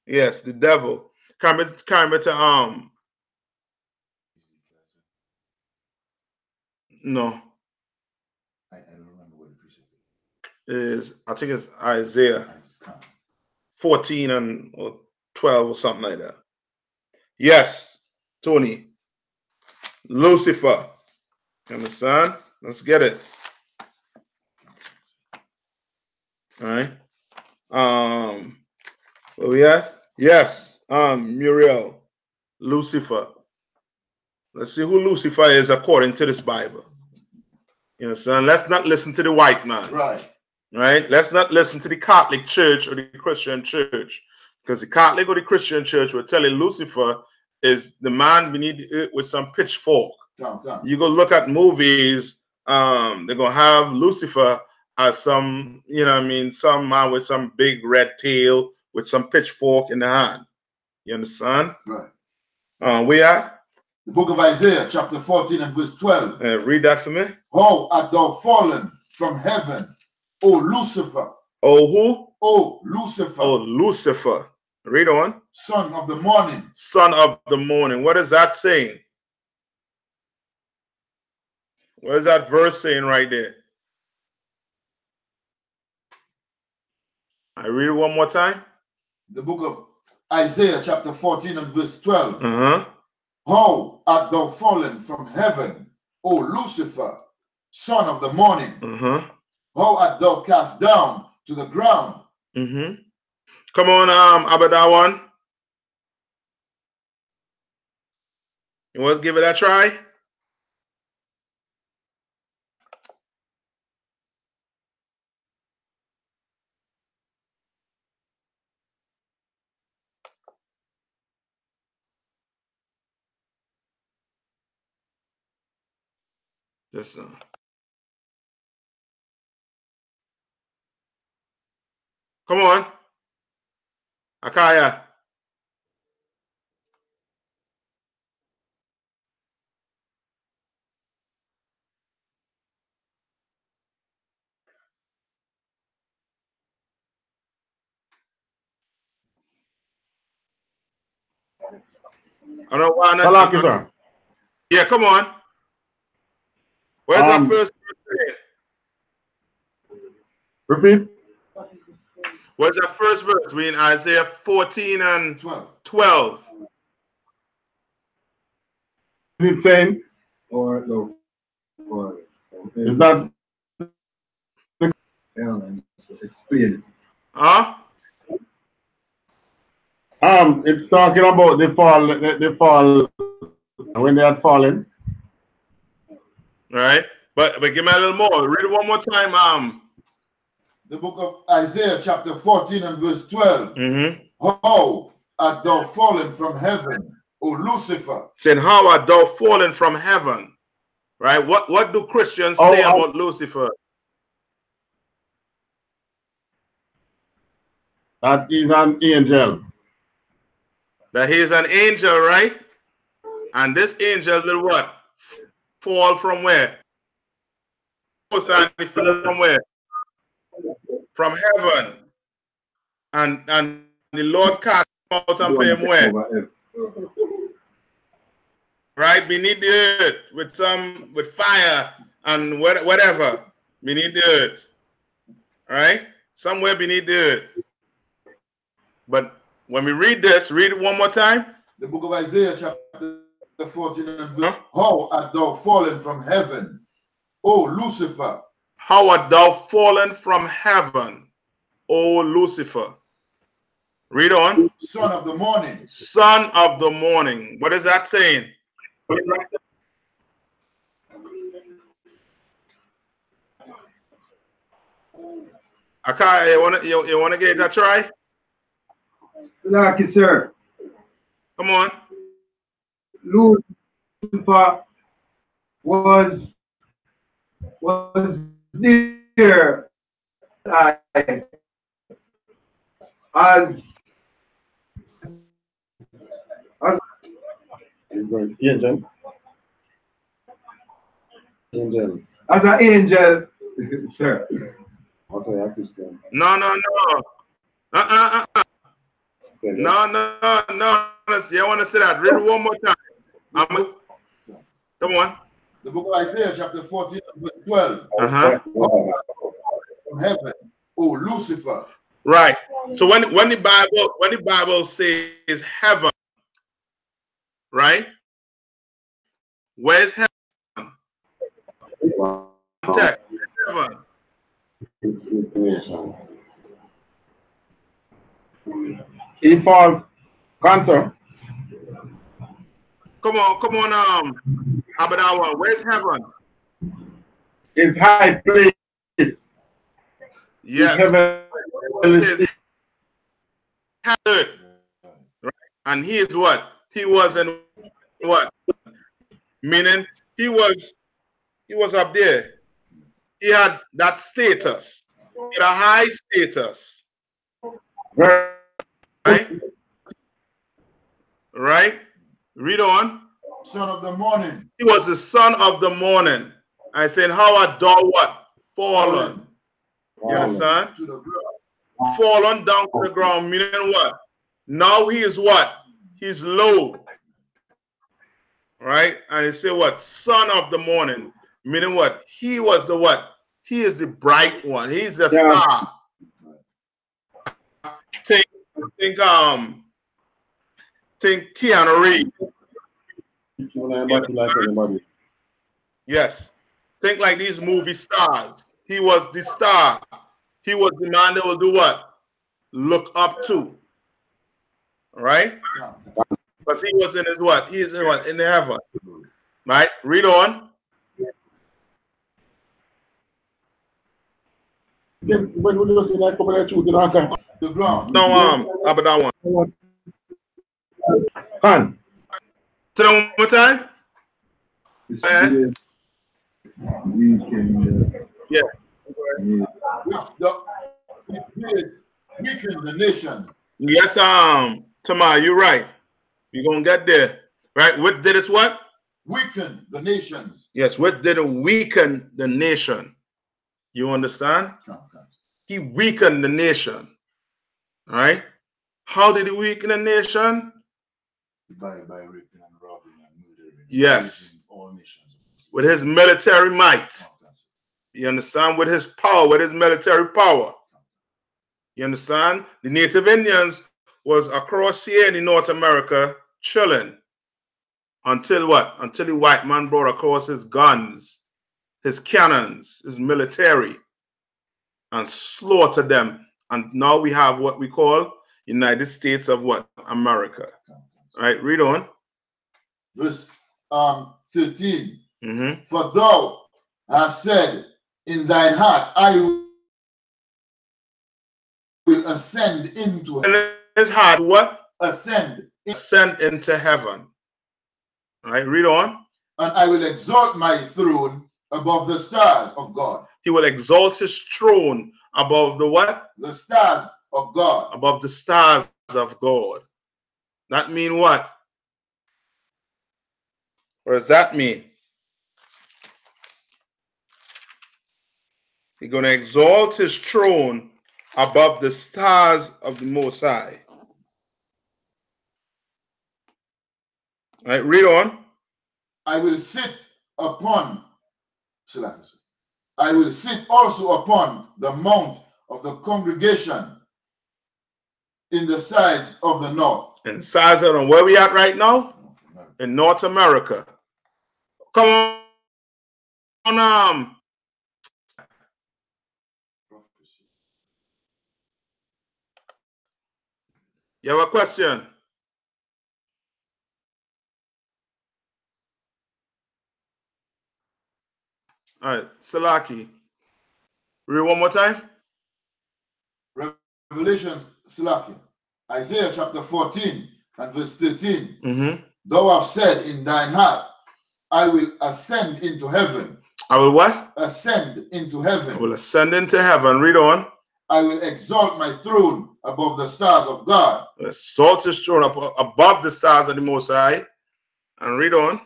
Yes, the devil. Carry me to no. I don't remember what the precept is. I think it's Isaiah 14 and or 12 or something like that. Yes, Tony. Lucifer. You understand? Let's get it. All right. Where we at? Yes. Muriel. Lucifer. Let's see who Lucifer is according to this Bible. You understand? Let's not listen to the white man. Right. Right? Let's not listen to the Catholic Church or the Christian Church. Because the Catholic or the Christian Church will tell you Lucifer is the man beneath the earth with some pitchfork. You go look at movies, they're going to have Lucifer as some, you know what I mean, some man with some big red tail with some pitchfork in the hand. You understand? Right. We at? The book of Isaiah, chapter 14 and verse 12. Read that for me. How art thou fallen from heaven, O Lucifer? Oh, who? O Lucifer. Oh, Lucifer. Read on. Son of the morning. Son of the morning. What is that saying? What is that verse saying right there? I read it one more time. The book of Isaiah, chapter 14 and verse 12. How art thou fallen from heaven, O Lucifer, son of the morning? How art thou cast down to the ground? Come on, Abadawan. You want to give it a try? Yes, sir. Come on. Akaya. I don't want Salaki, sir. Yeah, come on. Where's that first verse? Repeat. Where's that first verse? We in Isaiah 14 and 12. Is it saying? Or no. Is that explain? Huh? It's talking about the fall when they had fallen. Right? But give me a little more. Read it one more time. The book of Isaiah, chapter 14 and verse 12. How art thou fallen from heaven, O Lucifer? Saying, how art thou fallen from heaven? Right? What do Christians say about Lucifer? That is an angel. That he is an angel, right? And this angel will what? Fall from where? From where? From heaven. And the Lord cast him out and put him where? Right? Beneath the earth with fire and whatever. Beneath the earth. Right? Somewhere beneath the earth. But when we read this, read it one more time. The book of Isaiah, chapter 14 and verse. How art thou fallen from heaven, O Lucifer? How art thou fallen from heaven, O Lucifer? Read on. Son of the morning. Son of the morning. What is that saying? Akai, you wanna get that try? Lucky, sir. Come on. Lucifer was there as an angel, sir. Okay, No. No. You want to say that? Read it one more time. Come on. The book of Isaiah, chapter 14, verse 12. From heaven, O Lucifer. Right. So when the Bible says heaven, right? Where's heaven? Text. Heaven. He falls cancer. Come on, Abadawan. Where's heaven? It's high place. Yes. Heaven is heaven. Right? And he is what? He was in what? Meaning he was up there. He had that status. He had a high status. Right? Read on. Son of the morning. He was the son of the morning. I said, how art thou what? Fallen. You understand? To the ground. Fallen down to the ground, meaning what? Now he is what? He's low. Right? And he said what? Son of the morning. Meaning what? He was the what? He is the bright one. He's the star. Think Keanu Reeves. Yes. Think like these movie stars. He was the star. He was the man that will do what? Look up to. Right? Because he was in his what? He is in what? In the heaven. Right? Read on. The ground. No, about that one. Can. Say that one more time. Yeah. Weaken the nation. Yes, Tamar, you're right. You're gonna get there. Right? What did it what? Weaken the nations. Yes, what did it weaken the nation? You understand? He weakened the nation. All right. How did he weaken the nation? by raping and robbing and murdering. Yes. All nations. With his military might. You understand? With his power, with his military power. You understand? The Native Indians was across here in North America chilling. Until what? Until the white man brought across his guns, his cannons, his military, and slaughtered them. And now we have what we call United States of what? America. All right, read on. Verse 13. For thou hast said in thine heart, I will ascend into heaven. In his heart, what? Ascend into heaven. All right, read on. And I will exalt my throne above the stars of God. He will exalt his throne above the what? The stars of God. Above the stars of God. That mean what? What does that mean? He's going to exalt his throne above the stars of the Most High. All right, read on. I will sit upon, I will sit also upon the mount of the congregation in the sides of the north. In sides of the, where we at right now? In North America. Come on. You have a question? All right, Salaki. Read one more time. Revelation, Salaki. Isaiah chapter 14 and verse 13. Thou hast said in thine heart, I will ascend into heaven. I will what? Ascend into heaven. I will ascend into heaven. Read on. I will exalt my throne above the stars of God. Exalt his throne above the stars of the Most High. And read on.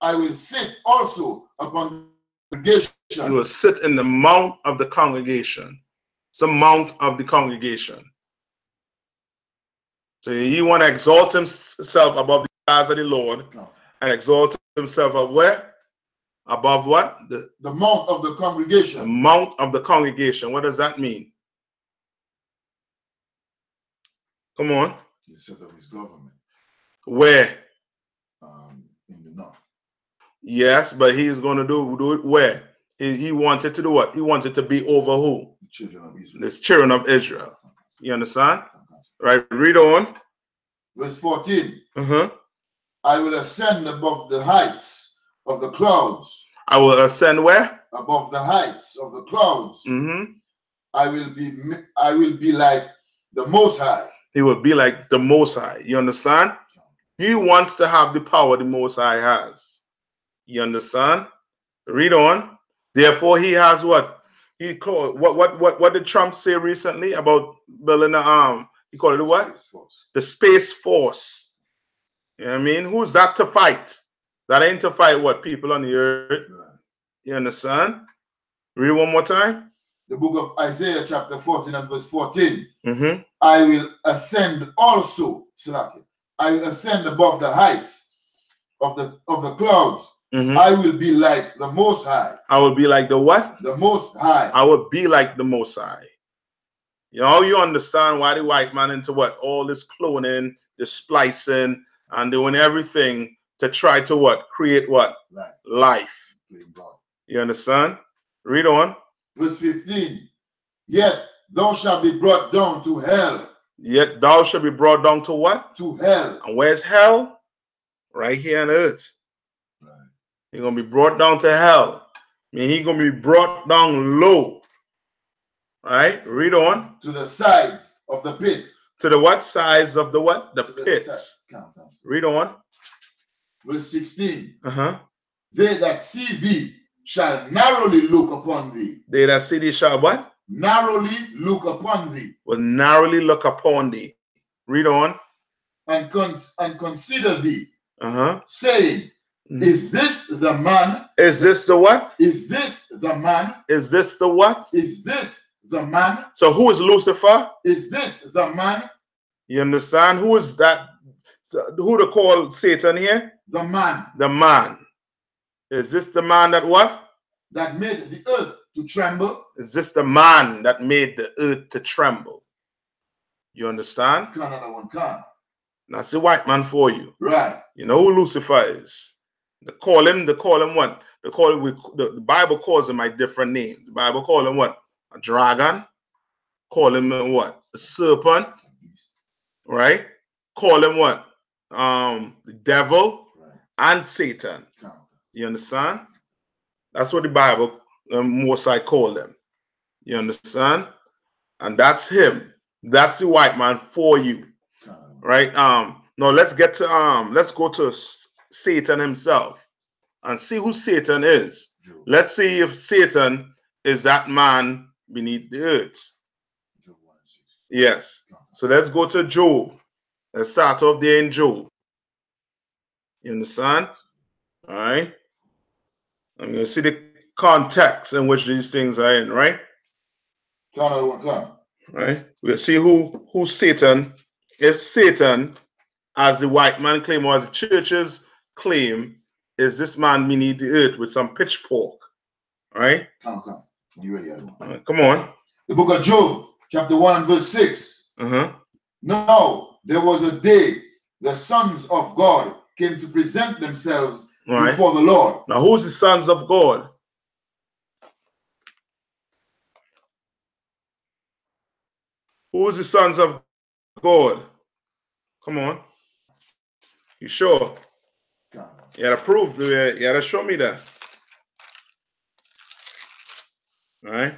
I will sit also upon the congregation. He will sit in the mount of the congregation. It's the mount of the congregation. So he want to exalt himself above the stars of the Lord. And exalt himself up where? Above what? The mount of the congregation. The mount of the congregation. What does that mean? Come on. He set up his government. Where? In the north. Yes, but he's going to do it where? He wanted to do what? He wanted to be over who? The children of Israel. The children of Israel. You understand? Right. Read on. Verse 14. I will ascend above the heights of the clouds. I will ascend where? Above the heights of the clouds. I will be like the Most High. He will be like the Most High. You understand? He wants to have the power the Most High has. You understand? Read on. Therefore, he has what? He called what did Trump say recently about building the he called it what? The Space Force. You know what I mean? Who's that to fight? That ain't to fight what? People on the earth. You understand? Read one more time. The book of Isaiah chapter 14 and verse 14. I will ascend also, I will ascend above the heights of the clouds. I will be like the Most High. I will be like the what? The Most High. I will be like the Most High. You know, you understand why the white man into what? All this cloning, the splicing, and doing everything to try to what? Create what? Life. You understand? Read on. Verse 15. Yet thou shalt be brought down to hell. Yet thou shalt be brought down to what? To hell. And where's hell? Right here on earth. He's going to be brought down to hell. I mean, he's going to be brought down low. All right, read on. To the sides of the pit. To the what sides of the what? The pit. Read on. Verse 16. They that see thee shall narrowly look upon thee. They that see thee shall what? Narrowly look upon thee. Will narrowly look upon thee. Read on. And consider thee. Saying, is this the man? Is this the what? Is this the man? Is this the what? Is this the man? So who is Lucifer? Is this the man? You understand? Who is that? So who to call Satan here? The man. The man. Is this the man that what? That made the earth to tremble. Is this the man that made the earth to tremble? You understand? That's the white man for you. Right. You know who Lucifer is. They call him what? The Bible calls him by different names. The Bible call him what? A dragon. Call him what? A serpent. Right? Call him what? The devil, right, and Satan. You understand? That's what the Bible most I call them. You understand? And that's him. That's the white man for you. Right? Now let's get to let's go to Satan himself and see who Satan is. Let's see if Satan is that man beneath the earth. Yes. So let's go to Job. Let's start off there in Job. You understand? All right. I'm going to see the context in which these things are in, right? Right. We'll see who Satan, if Satan, as the white man claim or as the churches claim, is this man beneath the earth with some pitchfork. All right? Come. You ready? Right, come on. The book of Job, chapter 1 and verse 6. Now, there was a day the sons of God came to present themselves before the Lord. Now, who's the sons of God? Who's the sons of God? Come on. You sure? You gotta prove. You gotta show me that. All right.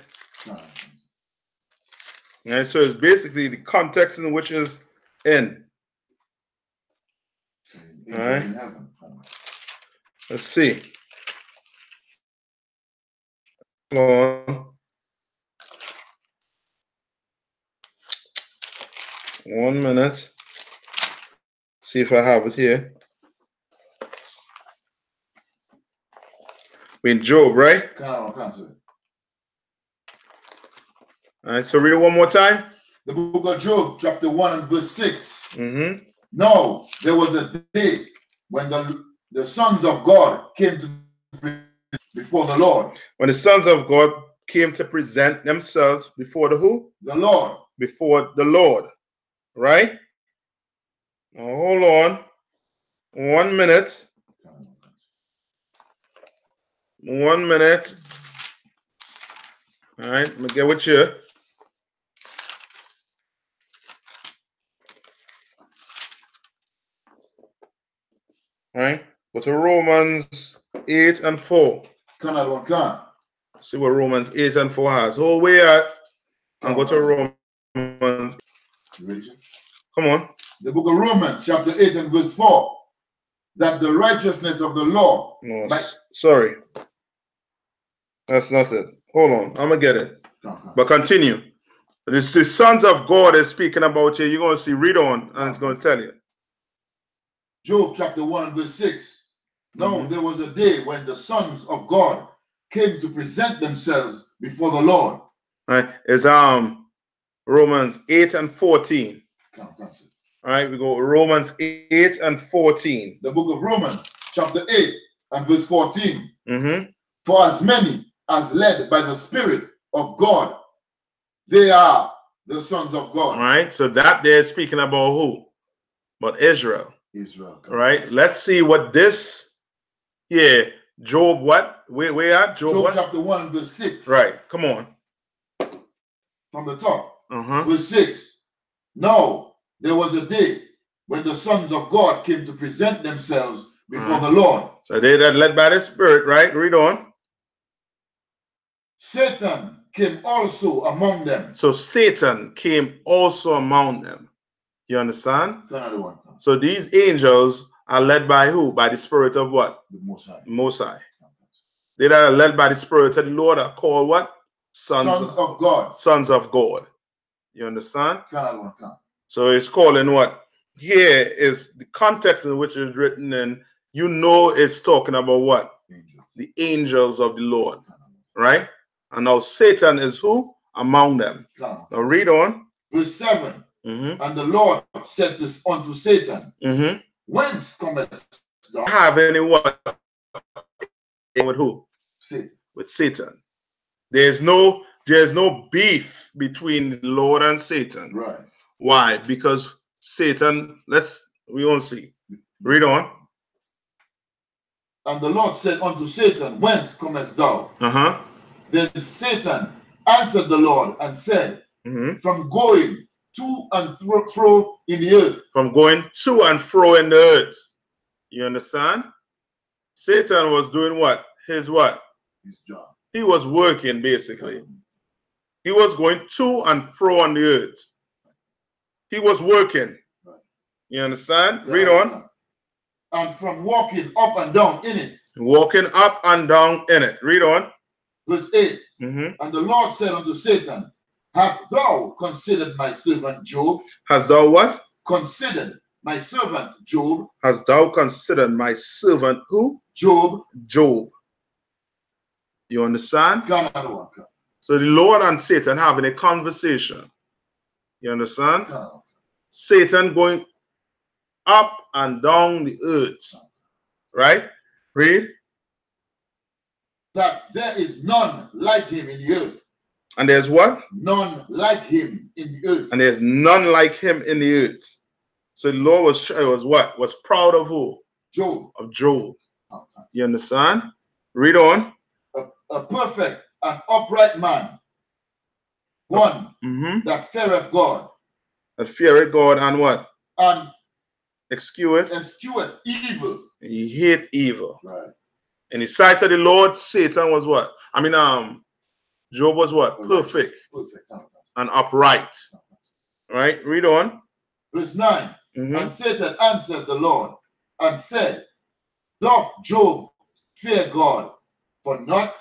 And so it's basically the context in which is in. All right. Let's see. Come on. 1 minute. See if I have it here. We're in Job, right? All right, so read it one more time. The book of Job, chapter 1 and verse 6. No, there was a day when the sons of God came to before the Lord. When the sons of God came to present themselves before the who? The Lord. Before the Lord. Right? Now hold on. 1 minute. 1 minute. All right, let me get with you. All right, go to Romans 8 and 4. See what Romans 8 and 4 has. Hold where at and go to Romans. Come on. The book of Romans, chapter 8 and verse 4. That the righteousness of the law. No, sorry. That's not it. Hold on. I'm going to get it. But continue. The sons of God is speaking about you. You're going to see, read on, and it's going to tell you. Job chapter 1 verse 6. Now there was a day when the sons of God came to present themselves before the Lord. Right. It's Romans 8 and 14. All right, we go Romans 8 and 14. The book of Romans, chapter 8 and verse 14. For as many as led by the Spirit of God, they are the sons of God. All right, so that they're speaking about who? But Israel. Israel. All right, let's see what this, Job what? Where at? Job what? Chapter 1 verse 6. Right, come on. From the top. Verse 6. Now, there was a day when the sons of God came to present themselves before the Lord. So they that led by the Spirit, right? Read on. Satan came also among them. So Satan came also among them. You understand? Another one. So these angels are led by who? By the Spirit of what? The Most High. Most High. They that are led by the Spirit of the Lord are called what? Sons of God. Sons of God. You understand? Another one. So it's calling what? Here is the context in which it's written in. You know it's talking about what? The angels of the Lord. Right? And now Satan is who? Among them. Now read on. Verse 7. And the Lord said this unto Satan, whence comest thou? Have anyone with who? Satan. With Satan. There's no beef between the Lord and Satan. Right. Why? Because Satan, we won't see. Read on. And the Lord said unto Satan, whence comest thou? Then Satan answered the Lord and said, from going to and fro in the earth. From going to and fro in the earth. You understand? Satan was doing what? His what? His job. He was working, basically. He was going to and fro on the earth. He was working. Right. You understand? Yeah. Read on. And from walking up and down in it. Walking up and down in it. Read on. Verse 8. And the Lord said unto Satan, hast thou considered my servant Job? Hast thou what? Considered my servant Job. Hast thou considered my servant who? Job. Job. You understand? God. So the Lord and Satan having a conversation. You understand? God. Satan going up and down the earth. Right? Read. That there is none like him in the earth. And there's what? None like him in the earth. And there's none like him in the earth. So the Lord was what? Was proud of who? Job. Of Job. Okay. You understand? Read on. A perfect and upright man. One that feareth God. That feareth God and what? And escheweth evil. He hate evil. Right. In the sight of the Lord, Satan was what? Job was what? Perfect. And upright. Right? Read on. Verse 9. And Satan answered the Lord and said, doth Job fear God for naught?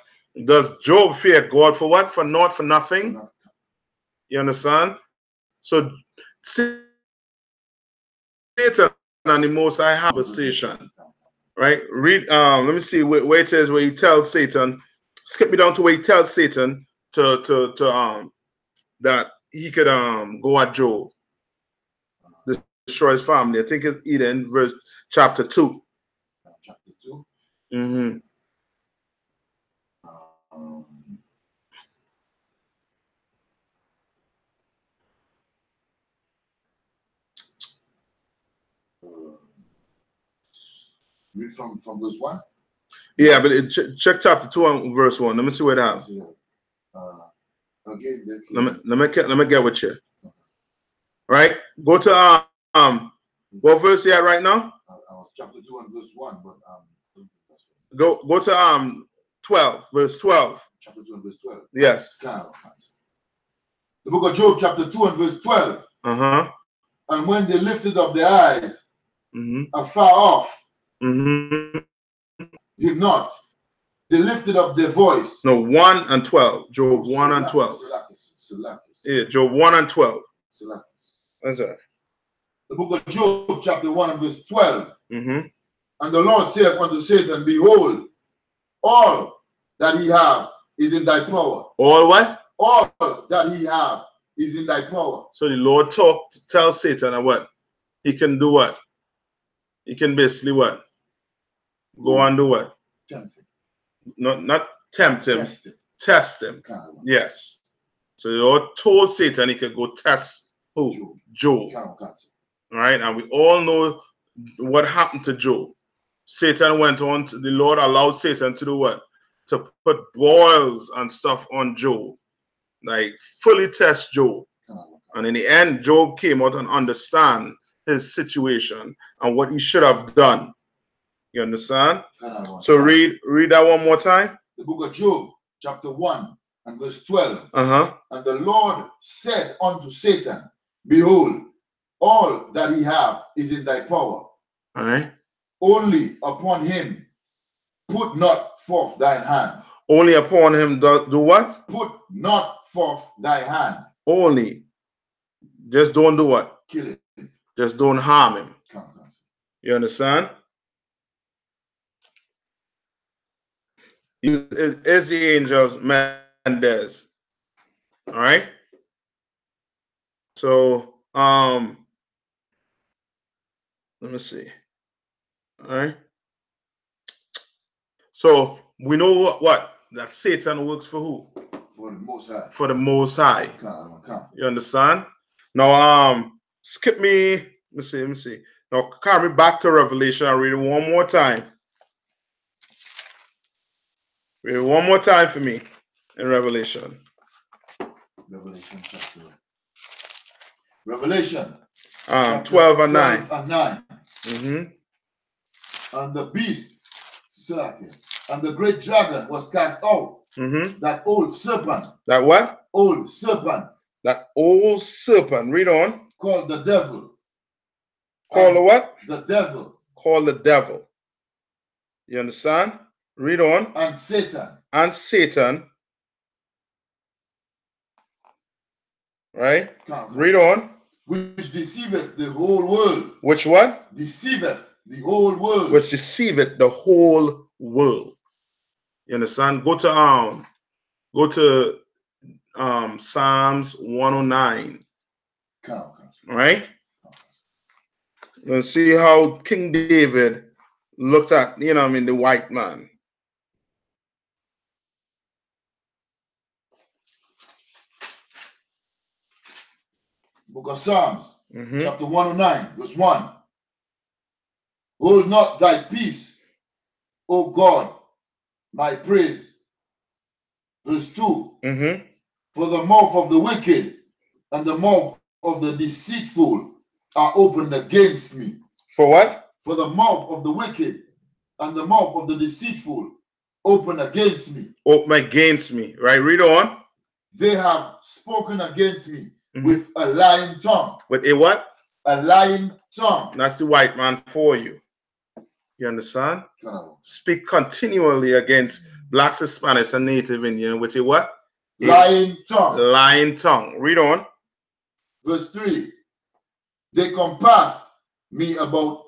Does Job fear God for what? For naught, for nothing? For nothing. You understand? So Satan and the Most High have a conversation. Right? Read, let me see where it is where he tells Satan, skip me down to where he tells Satan to that he could go at Job, destroy his family. I think it's Eden, verse chapter 2. Chapter 2. Read from verse 1? Yeah, but check chapter 2 and verse 1. Let me see what it has. Okay, let me get with you. Right? Go to what verse you at right now? I was chapter 2 and verse 1, but go to 12, verse 12. Chapter 2 and verse 12. Yes. The book of Job, chapter 2 and verse 12. And when they lifted up their eyes afar off, did not. They lifted up their voice. No, 1 and 12. Job 1 and 12. Yeah, Job 1 and 12. That's right. The book of Job, chapter 1 and verse 12. And the Lord saith unto Satan, behold, all that he have is in thy power. All what? All that he have is in thy power. So the Lord tells Satan what? He can do what? He can basically what? Go and do what? Tempt him. Not tempt him. Test him. Yes. So the Lord told Satan he could go test who? Job. Right? And we all know what happened to Job. Satan went on to, the Lord allowed Satan to do what? To put boils and stuff on Job. Like fully test Job. And in the end, Job came out and understand his situation and what he should have done. You understand? So read that one more time. The book of Job, chapter 1 and verse 12. And the Lord said unto Satan, behold, all that he have is in thy power. All right. Only upon him put not forth thine hand. Only upon him do what? Put not forth thy hand. Only. Just don't do what? Kill him. Just don't harm him. You understand? It is the angels Mendez. All right. So Let me see. All right. So we know what that Satan works for who? For the Most High. For the Most High. Come. You understand? Now, skip me. Let me see. Now, carry me back to Revelation. I'll read it one more time. Read it one more time for me in Revelation. Revelation chapter. Revelation. 12 and 9. 12 and 9. Mm-hmm. And the beast, and the great dragon was cast out. Mm-hmm. That old serpent. That what? Old serpent. That old serpent. Read on. Called the devil. Called the what? The devil. Called the devil. You understand? Read on. And Satan. And Satan. Right? Read on. Which deceiveth the whole world. Which what? Deceiveth the whole world. Which deceiveth the whole world. You understand? Go to Psalms 109. Right? You see how King David looked at, the white man. Book of Psalms, chapter 109, verse 1. Hold not thy peace, O God, my praise. Verse 2. For the mouth of the wicked and the mouth of the deceitful are opened against me. For what? For the mouth of the wicked and the mouth of the deceitful open against me. Open against me. Right? Read on. They have spoken against me with a lying tongue. With a what? A lying tongue. That's the white man for you. You understand? Speak continually against blacks, Hispanics, and Native Indian with a what? Lying tongue. Lying tongue. Read on. Verse 3. They compassed me about.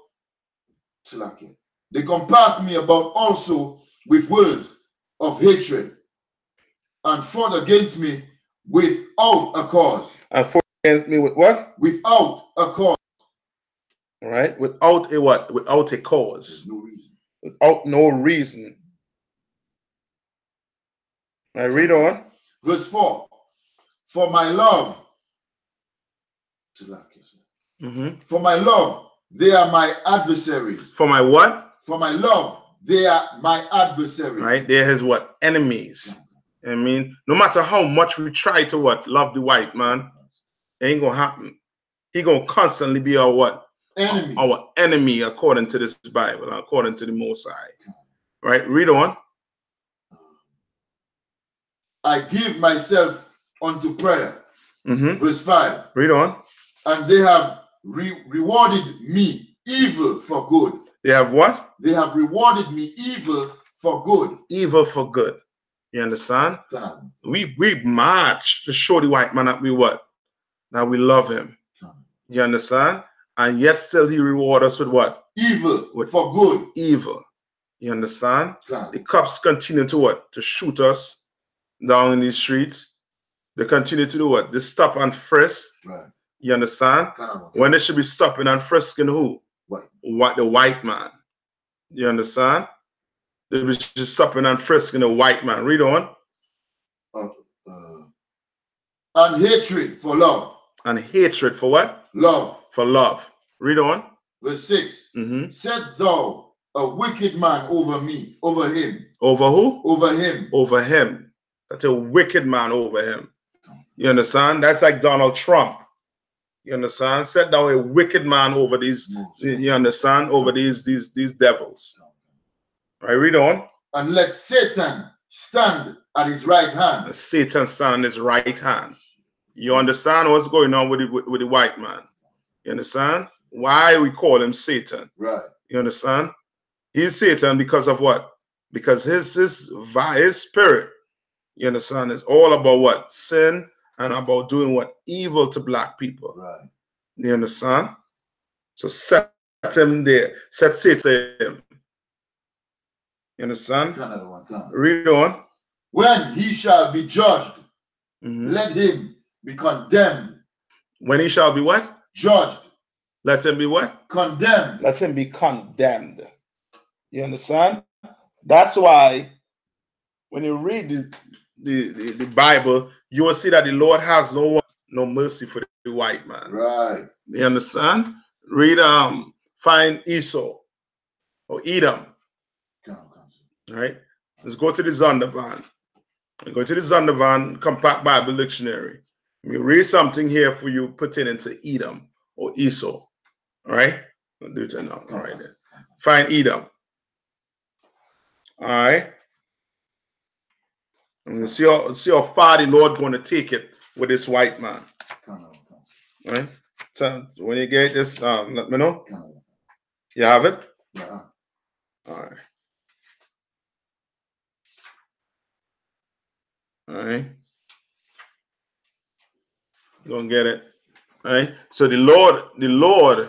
They compassed me about also with words of hatred, and fought against me without a cause. And fought against me with what? Without a cause. All right? Without a what? Without a cause. There's no reason. Without no reason. I read on. Verse 4. For my love. For my love, they are my adversaries. For my what? For my love, they are my adversaries. Right? They're his what? Enemies. I mean, no matter how much we try to what? Love the white man, it ain't gonna happen. He gonna constantly be our what? Enemy. Our enemy, according to this Bible, according to the Most High. Right? Read on. I give myself unto prayer. Verse 5. Read on. And they have rewarded me evil for good. They have what? They have rewarded me evil for good. Evil for good. You understand? We march to show the white man that we what? That we love him. You understand? And yet still he reward us with what? Evil for good. Evil. You understand? The cops continue to what? To shoot us down in these streets. They continue to do what? They stop and frisk. Right. You understand? When they should be stopping and frisking who? What? The white man. You understand? They be just stopping and frisking the white man. Read on. And hatred for love. And hatred for what? Love. For love. Read on. Verse 6. Set thou a wicked man over me, over him. Over who? Over him. Over him. That's a wicked man over him. You understand? That's like Donald Trump. You understand? Set down a wicked man over these, you understand? Over these devils. Right, read on. And let Satan stand at his right hand. And Satan stand at his right hand. You understand what's going on with the white man? You understand? Why we call him Satan? Right. You understand? He's Satan because of what? Because his spirit, you understand, is all about what? Sin and about doing what? Evil to black people. Right. You understand? So set him there. Set Satan him. You understand? Read on. When he shall be judged, let him be condemned. When he shall be what? judged. Let him be what? Condemned. Let him be condemned. You understand? That's why when you read the Bible, you will see that the Lord has no mercy for the white man. Right. You understand? Read find Esau or Edom. Right? Let's go to the Zondervan. Go to the Zondervan Compact Bible Dictionary. Let me read something here for you pertaining to Edom or Esau. All right? I'll do it now. All right. Then. Find Edom. All right. I'm going to see how far the Lord going to take it with this white man. All right. So when you get this, let me know. You have it? Yeah. All right. All right. Don't get it. All right. So the Lord,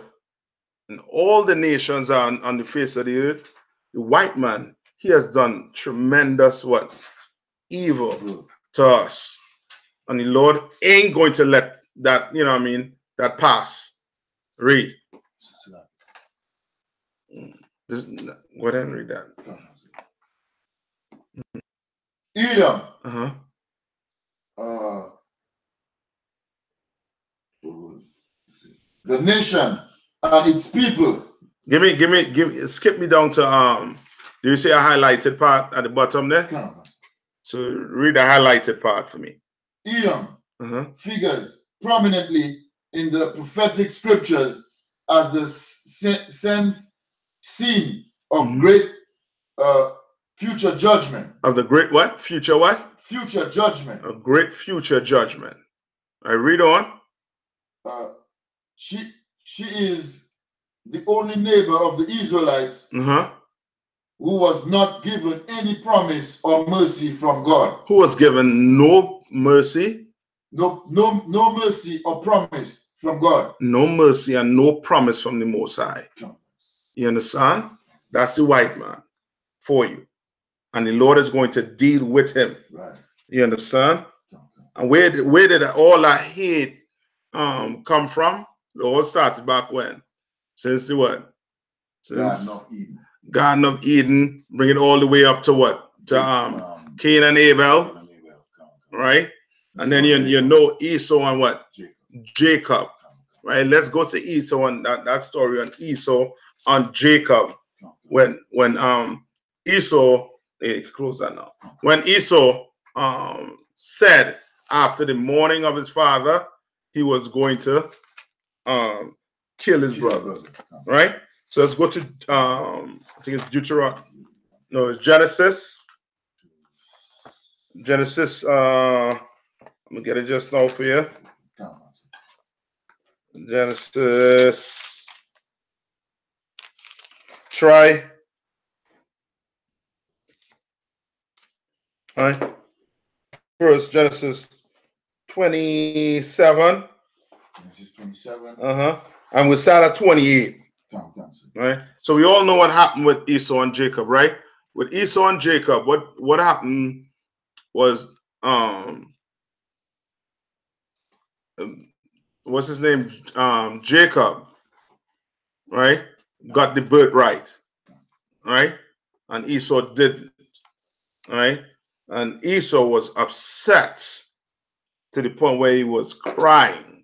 and all the nations on the face of the earth, the white man, he has done tremendous what? Evil to us. And the Lord ain't going to let that, you know what I mean, that pass. Read. Go ahead and read that. Edom. The nation and its people. Skip me down to do you see a highlighted part at the bottom there? So read the highlighted part for me. Edom figures prominently in the prophetic scriptures as the scene of great future judgment. Of the great what? Future what? Future judgment. A great future judgment. I read on. She is the only neighbor of the Israelites who was not given any promise or mercy from God. Who was given no mercy? No mercy or promise from God. No mercy and no promise from the Most High. You understand? That's the white man for you. And the Lord is going to deal with him. Right. You understand? And where did all that hate come from? The Lord started back when? Since the what? Since Garden of Eden, bring it all the way up to what? To Cain and Abel. Right? And then you know Esau and what? Jacob. Right? Let's go to Esau and that story on Esau and Jacob. When Esau, close that now. When Esau said after the mourning of his father, he was going to kill his brother. Right? So let's go to I think it's Deuteronomy. No, it's Genesis. Genesis, I'm gonna get it just now for you. Genesis. Try. All right. First, Genesis 27. Genesis 27. And we start at 28. Right. So we all know what happened with Esau and Jacob, right? With Esau and Jacob, what happened was what's his name? Jacob, right? Got the birthright, right? And Esau didn't, right? And Esau was upset to the point where he was crying,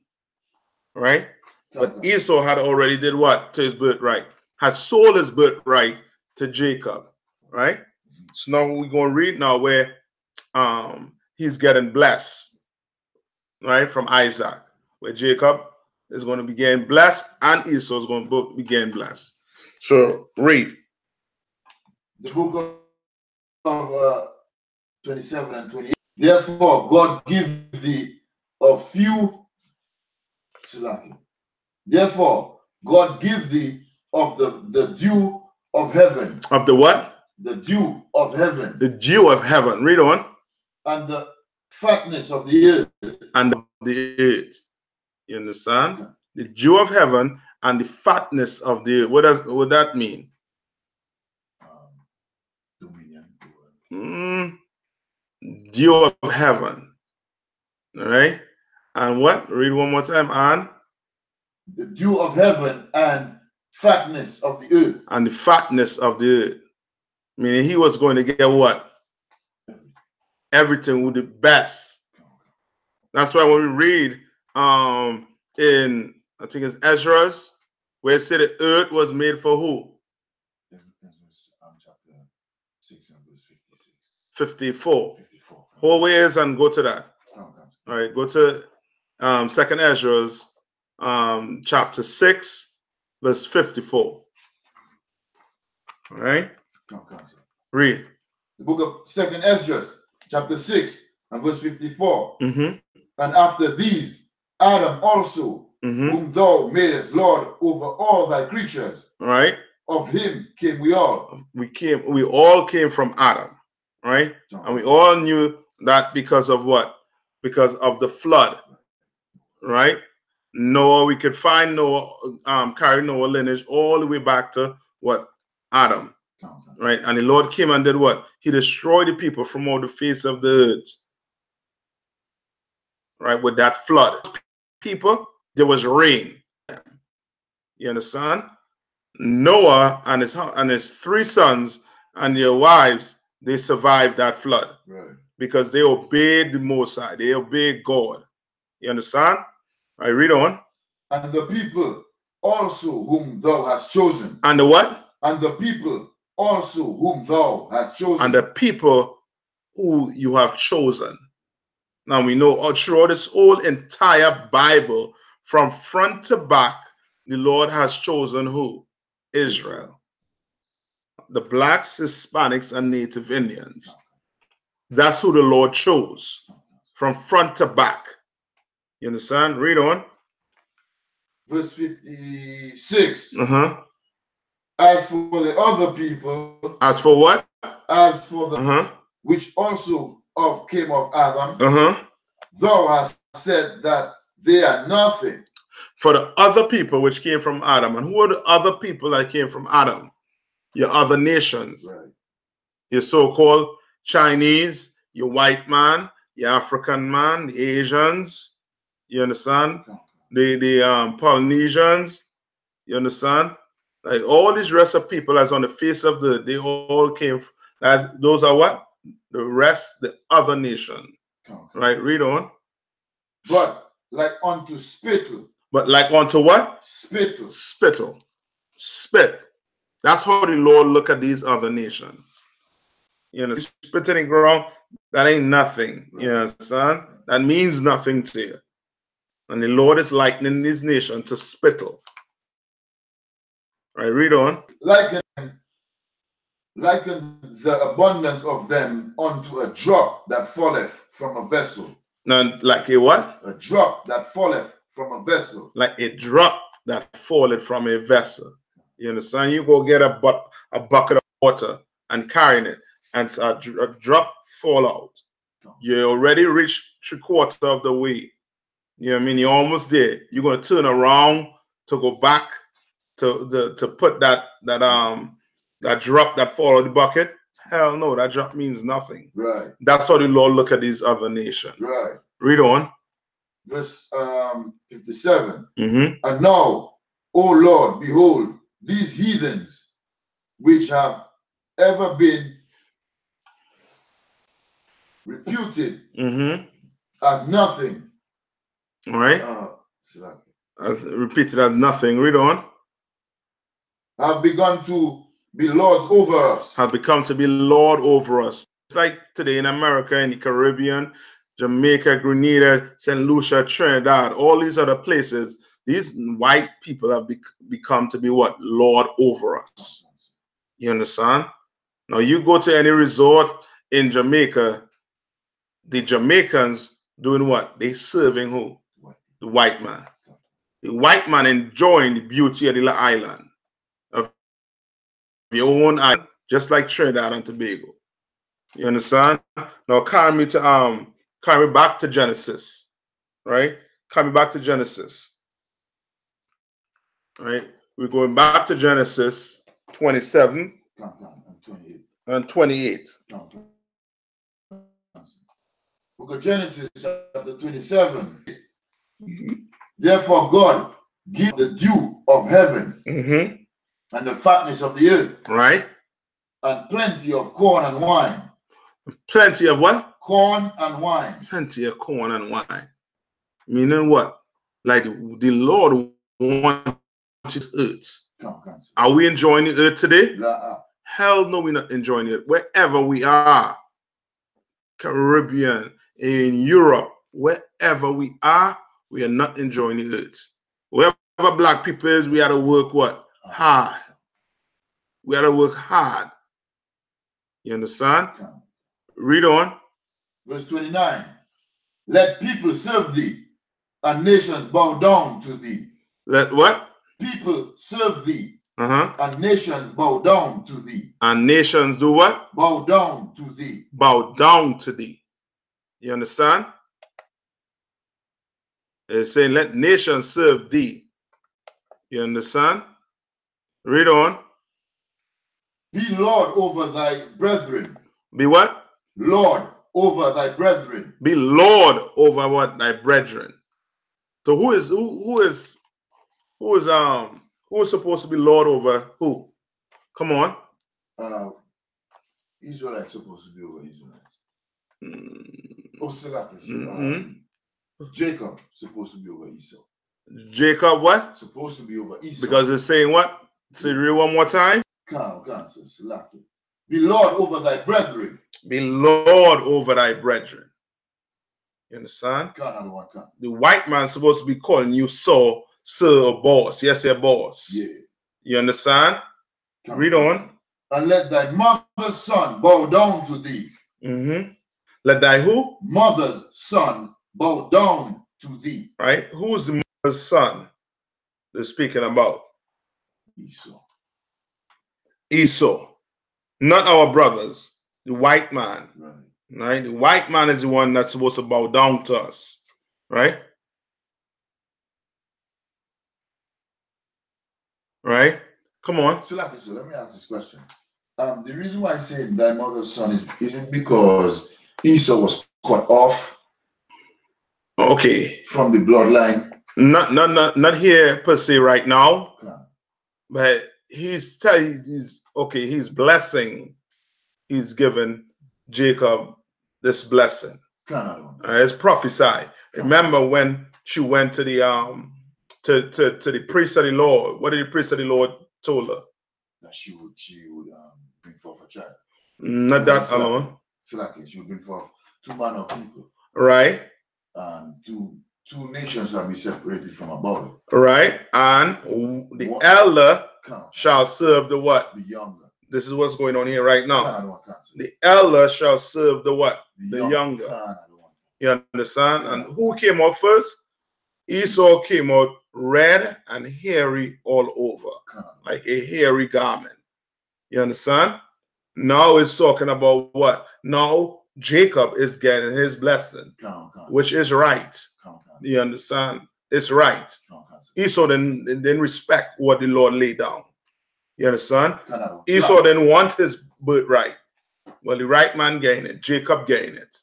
right? But Esau had already did what to his birthright? Had sold his birthright to Jacob, right? So now we're going to read now where he's getting blessed, right, from Isaac, where Jacob is going to be getting blessed and Esau is going to both be getting blessed. So read. The book of 27 and 28. Therefore, God give thee a few. Therefore, God give thee of the dew of heaven. Of the what? The dew of heaven. The dew of heaven. Read on. And the fatness of the earth. And the earth. You understand? Okay. The dew of heaven and the fatness of the earth. What would that mean? Dominion. Dew of heaven. All right. And what? Read one more time. And the dew of heaven and fatness of the earth. And the fatness of the earth. Meaning he was going to get what? Everything with the best. That's why when we read in, I think it's Ezra's, where it said the earth was made for who? Chapter 6 and verse 56. 54. 54. Whole ways and go to that. All right, go to Second Ezra's chapter 6, verse 54. All right. Read. The book of Second Ezra, chapter 6 and verse 54. Mm-hmm. And after these, Adam also, whom thou madest Lord over all thy creatures. Right. Of him came we all. We all came from Adam. Right. And we all knew that because of what? Because of the flood. Right. Noah, we could find Noah, carry Noah lineage all the way back to what? Adam. Right. And the Lord came and did what? He destroyed the people from all the face of the earth. Right. With that flood. People, there was rain. You understand? Noah and his 3 sons and their wives, they survived that flood. Right. Because they obeyed the Most High. They obeyed God. You understand? I read on. And the people also whom thou hast chosen. And the what? And the people also whom thou hast chosen. And the people who you have chosen. Now we know all throughout this whole entire Bible, from front to back, the Lord has chosen who? Israel. The blacks, Hispanics, and Native Indians. That's who the Lord chose. From front to back. You understand? Read on. Verse 56. Uh-huh. As for the other people. As for what? As for the which also came of Adam. Thou hast said that they are nothing. For the other people which came from Adam. And who are the other people that came from Adam? Your other nations. Right. Your so-called Chinese, your white man, your African man, the Asians. You understand? The Polynesians. You understand? Like all these rest of people that's on the face of the earth, they all came. Those are what? The rest, the other nation. Right? Read on. But like unto spittle. But like unto what? Spittle. Spittle. Spit. That's how the Lord look at these other nations. You know, spitting in the ground, that ain't nothing. Right. You understand? That means nothing to you. And the Lord is likening this nation to spittle. Right, read on. Liken the abundance of them unto a drop that falleth from a vessel. And like a what? A drop that falleth from a vessel. Like a drop that falleth from a vessel. You understand? You go get a bucket of water and carrying it, and a drop fall out. You already reached 3/4 of the way. You know what I mean? You're almost there. You're going to turn around to go back to put that drop that fall out of the bucket. Hell no, that drop means nothing. Right. That's how the Lord look at these other nations. Right. Read on. Verse 57. And now, O Lord, behold, these heathens which have ever been reputed as nothing. All right. As repeated as nothing. Read on. Have begun to be lords over us. Have become to be Lord over us. It's like today in America, in the Caribbean, Jamaica, Grenada, St. Lucia, Trinidad, all these other places. These white people have become to be what? Lord over us. You understand? Now you go to any resort in Jamaica, the Jamaicans doing what? They serving who? The white man. The white man enjoying the beauty of the island. Of your own island, just like Trinidad and Tobago. You understand? Now carry me back to Genesis. Right? Carry me back to Genesis. Right? We're going back to Genesis 27 and 28. Book of Genesis chapter 27. Therefore God give the dew of heaven and the fatness of the earth, right? And plenty of corn and wine. Plenty of what? Corn and wine. Plenty of corn and wine. Meaning what? Like the Lord wants his earth. Are we enjoying the earth today? Hell no, we're not enjoying it. Wherever we are, Caribbean, in Europe, wherever we are not enjoying the earth. Wherever black people is, we have to work what? Hard. We have to work hard. You understand? Read on. Verse 29. Let people serve thee, and nations bow down to thee. Let what? People serve thee, and nations bow down to thee. And nations do what? Bow down to thee. Bow down to thee. You understand? It's saying, let nations serve thee. You understand? Read on. Be Lord over thy brethren. Be what? Lord over thy brethren. Be Lord over what? Thy brethren. So who is supposed to be Lord over who? Come on. Israelites supposed to be over Israelites. Jacob supposed to be over Esau. Jacob what? Supposed to be over Esau. Because it's saying what? Say it one more time. Be Lord over thy brethren. Be Lord over thy brethren. You understand? The white man's supposed to be calling you sir or boss. Yes, sir, boss. Yeah. You understand? Read on. And let thy mother's son bow down to thee. Let thy who? Mother's son bow down to thee. Right? Who's the mother's son they're speaking about? Esau. Esau. Not our brothers. The white man. Right? The white man is the one that's supposed to bow down to us. Right? Right? Come on. So let me ask this question. The reason why I say thy mother's son is it because Esau was cut off? Okay. From the bloodline? Not here per se right now. But he's blessing. He's given Jacob this blessing. It's prophesied. Remember when she went to the to the priest of the Lord. What did the priest of the Lord told her? That she would bring forth a child. Not that alone. She would bring forth two manner of people. Right. And two nations shall be separated from her body. Right. And the elder shall serve the what? The younger. This is what's going on here right now. The elder shall serve the what? The younger. You understand? And who came out first? Esau came out red and hairy all over, like a hairy garment. You understand? Now it's talking about what? Now Jacob is getting his blessing, which is right. You understand? It's right. Esau then respect what the Lord laid down. You understand? Esau then want his birthright. Well, the right man gained it. Jacob gained it.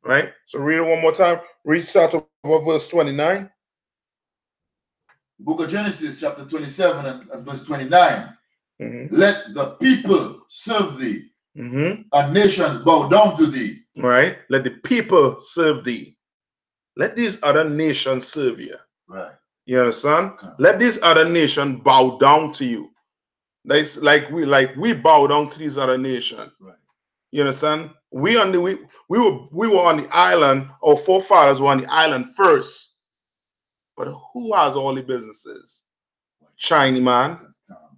Right? So read it one more time. Read start over verse 29. Book of Genesis, chapter 27 and verse 29. Let the people serve thee, and nations bow down to thee. Right? Let the people serve thee. Let these other nations serve you. Right. You understand? Let these other nations bow down to you. That's like we bow down to these other nations. Right. You understand? We were on the island. Our forefathers were on the island first. But who has all the businesses? Chinese man,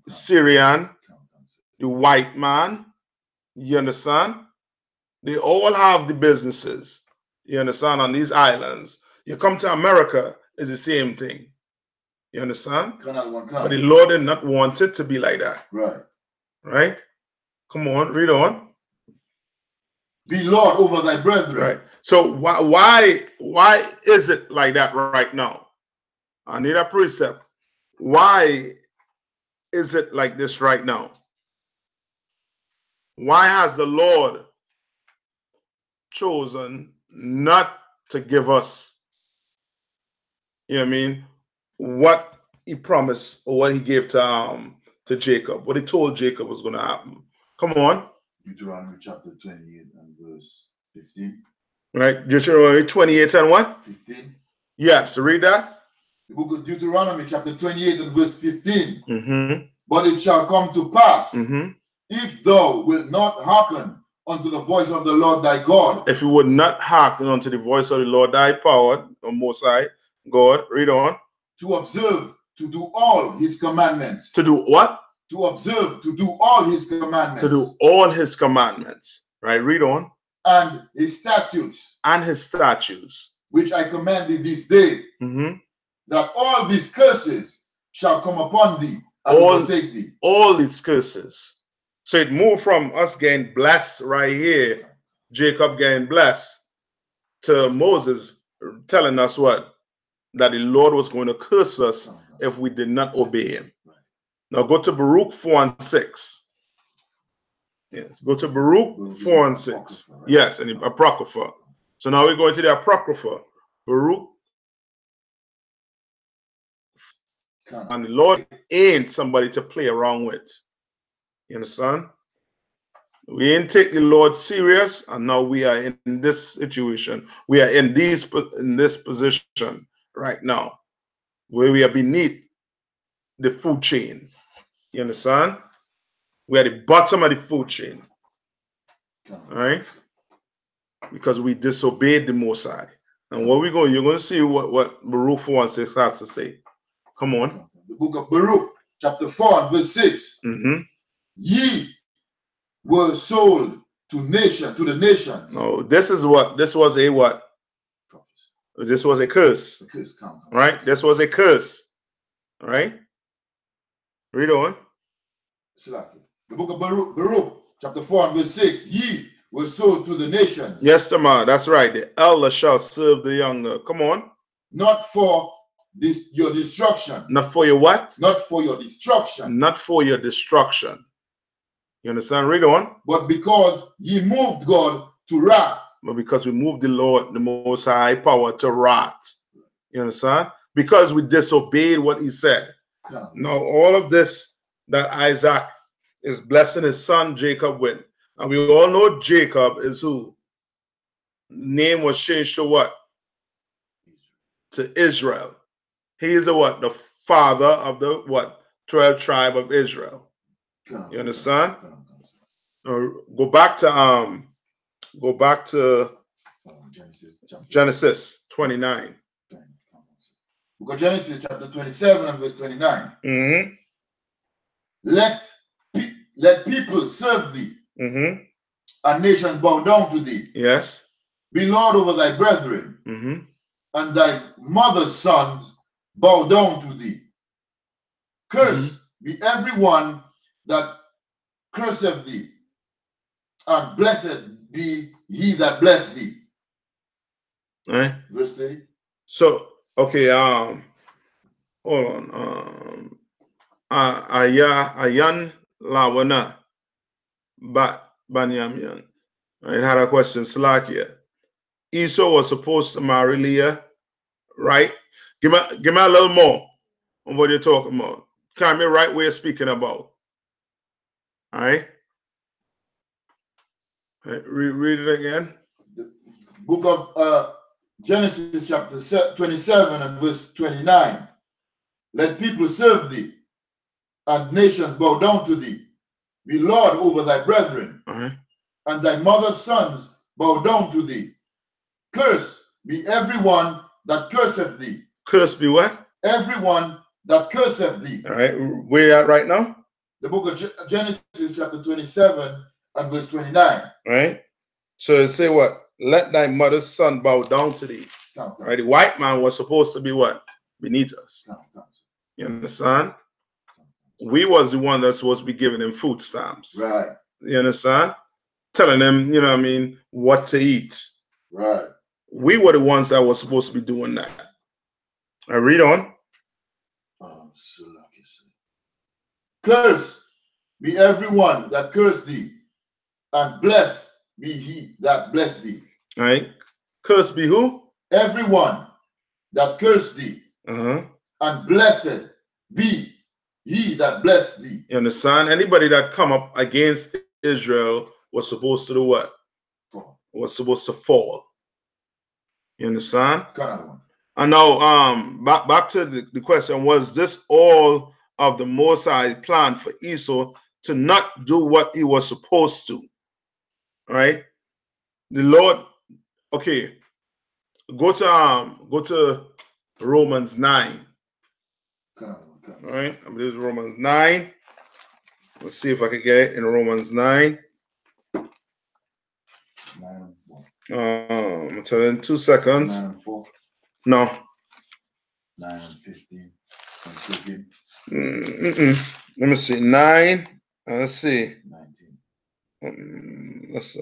Syrian, the white man. You understand? They all have the businesses. You understand? On these islands. You come to America, it's the same thing. You understand? But the Lord did not want it to be like that. Right. Right? Come on, read on. Be Lord over thy brethren. Right. So why is it like that right now? I need a precept. Why is it like this right now? Why has the Lord chosen not to give us, you know what I mean, what he promised or what he gave to Jacob, what he told Jacob was going to happen. Come on. Deuteronomy chapter 28 and verse 15. Right, Deuteronomy 28 and what? 15. Yes, read that. The book of Deuteronomy chapter 28 and verse 15. Mm-hmm. But it shall come to pass, Mm-hmm. if thou wilt not hearken unto the voice of the Lord thy God. If you would not hearken unto the voice of the Lord thy power, or Most High God, read on. To observe, to do all his commandments. To do what? To observe, to do all his commandments. To do all his commandments. Right, read on. And his statutes. And his statutes. Which I command thee this day. Mm-hmm. That all these curses shall come upon thee and overtake thee. All these curses. So it moved from us getting blessed right here, Jacob getting blessed, to Moses telling us what? That the Lord was going to curse us if we did not obey him. Now go to Baruch 4 and 6. Yes, go to Baruch 4 and 6. Yes, and the Apocrypha. So now we're going to the Apocrypha. Baruch. And the Lord ain't somebody to play around with. You understand? We ain't take the Lord serious, and now we are in this situation. We are in this position right now, where we are beneath the food chain. You understand? We are at the bottom of the food chain. All right? Because we disobeyed the Most High. And what we're going, you're going to see what Baruch 4 and 6 has to say. Come on. The book of Baruch, chapter 4 and verse 6. Mm-hmm. Ye were sold to the nations. No, this was a what? This was a curse. A curse, right? This was a curse. All right? Read on. The book of Baruch, chapter 4 and verse 6. Ye were sold to the nations. Yes, Tamar, that's right. The elder shall serve the younger. Come on. Not for your destruction. Not for your what? Not for your destruction. Not for your destruction. You understand? Read on. But because ye moved God to wrath. But because we moved the Lord, the Most High power, to wrath. You understand? Because we disobeyed what he said. Now, all of this that Isaac is blessing his son Jacob with. And we all know Jacob is who? Name was changed to what? To Israel. He is the what? The father of the what? 12 tribe of Israel. You understand? Go back to Genesis 29. Book of Genesis chapter 27 and verse 29. Mm-hmm. Let people serve thee, mm-hmm. and nations bow down to thee. Yes. Be Lord over thy brethren, mm-hmm. and thy mother's sons bow down to thee. Curse mm-hmm. be everyone that curseth thee, and blessed be he that bless thee. Right. Verse 30. So, okay, hold on. Ayan Lawana Banyamian. I had a question, Slakia. Esau was supposed to marry Leah, right? Give me a little more on what you're talking about. Can me right where you're speaking about. All right? Read it again. The book of Genesis chapter 27 and verse 29. Let people serve thee, and nations bow down to thee. Be Lord over thy brethren, and thy mother's sons bow down to thee. Curse be everyone that curseth thee. Curse be what? Everyone that curseth thee. All right. Where you at right now? The book of Genesis chapter 27 and verse 29. Right. So it say what? Let thy mother's son bow down to thee. Right. The white man was supposed to be what? Beneath us. You understand? We was the one that's supposed to be giving them food stamps. Right. You understand? Telling them, you know what I mean, what to eat. Right. We were the ones that were supposed to be doing that. I read on. Curse be everyone that curse thee, and blessed be he that bless thee. All right. Curse be who? Everyone that curse thee, and blessed be he that blessed thee. You understand? Anybody that come up against Israel was supposed to do what? Was supposed to fall. You understand? And now back to the question, was this all of the Most High plan for Esau to not do what he was supposed to? Right? The Lord, okay, go to Romans 9. All right, I believe it's Romans 9. Let's see if I can get it in Romans 9. I'm telling you in 2 seconds. 9 and 4. No. 9 and 15. And 15. Let me see. 9. Let's see. 19. Let's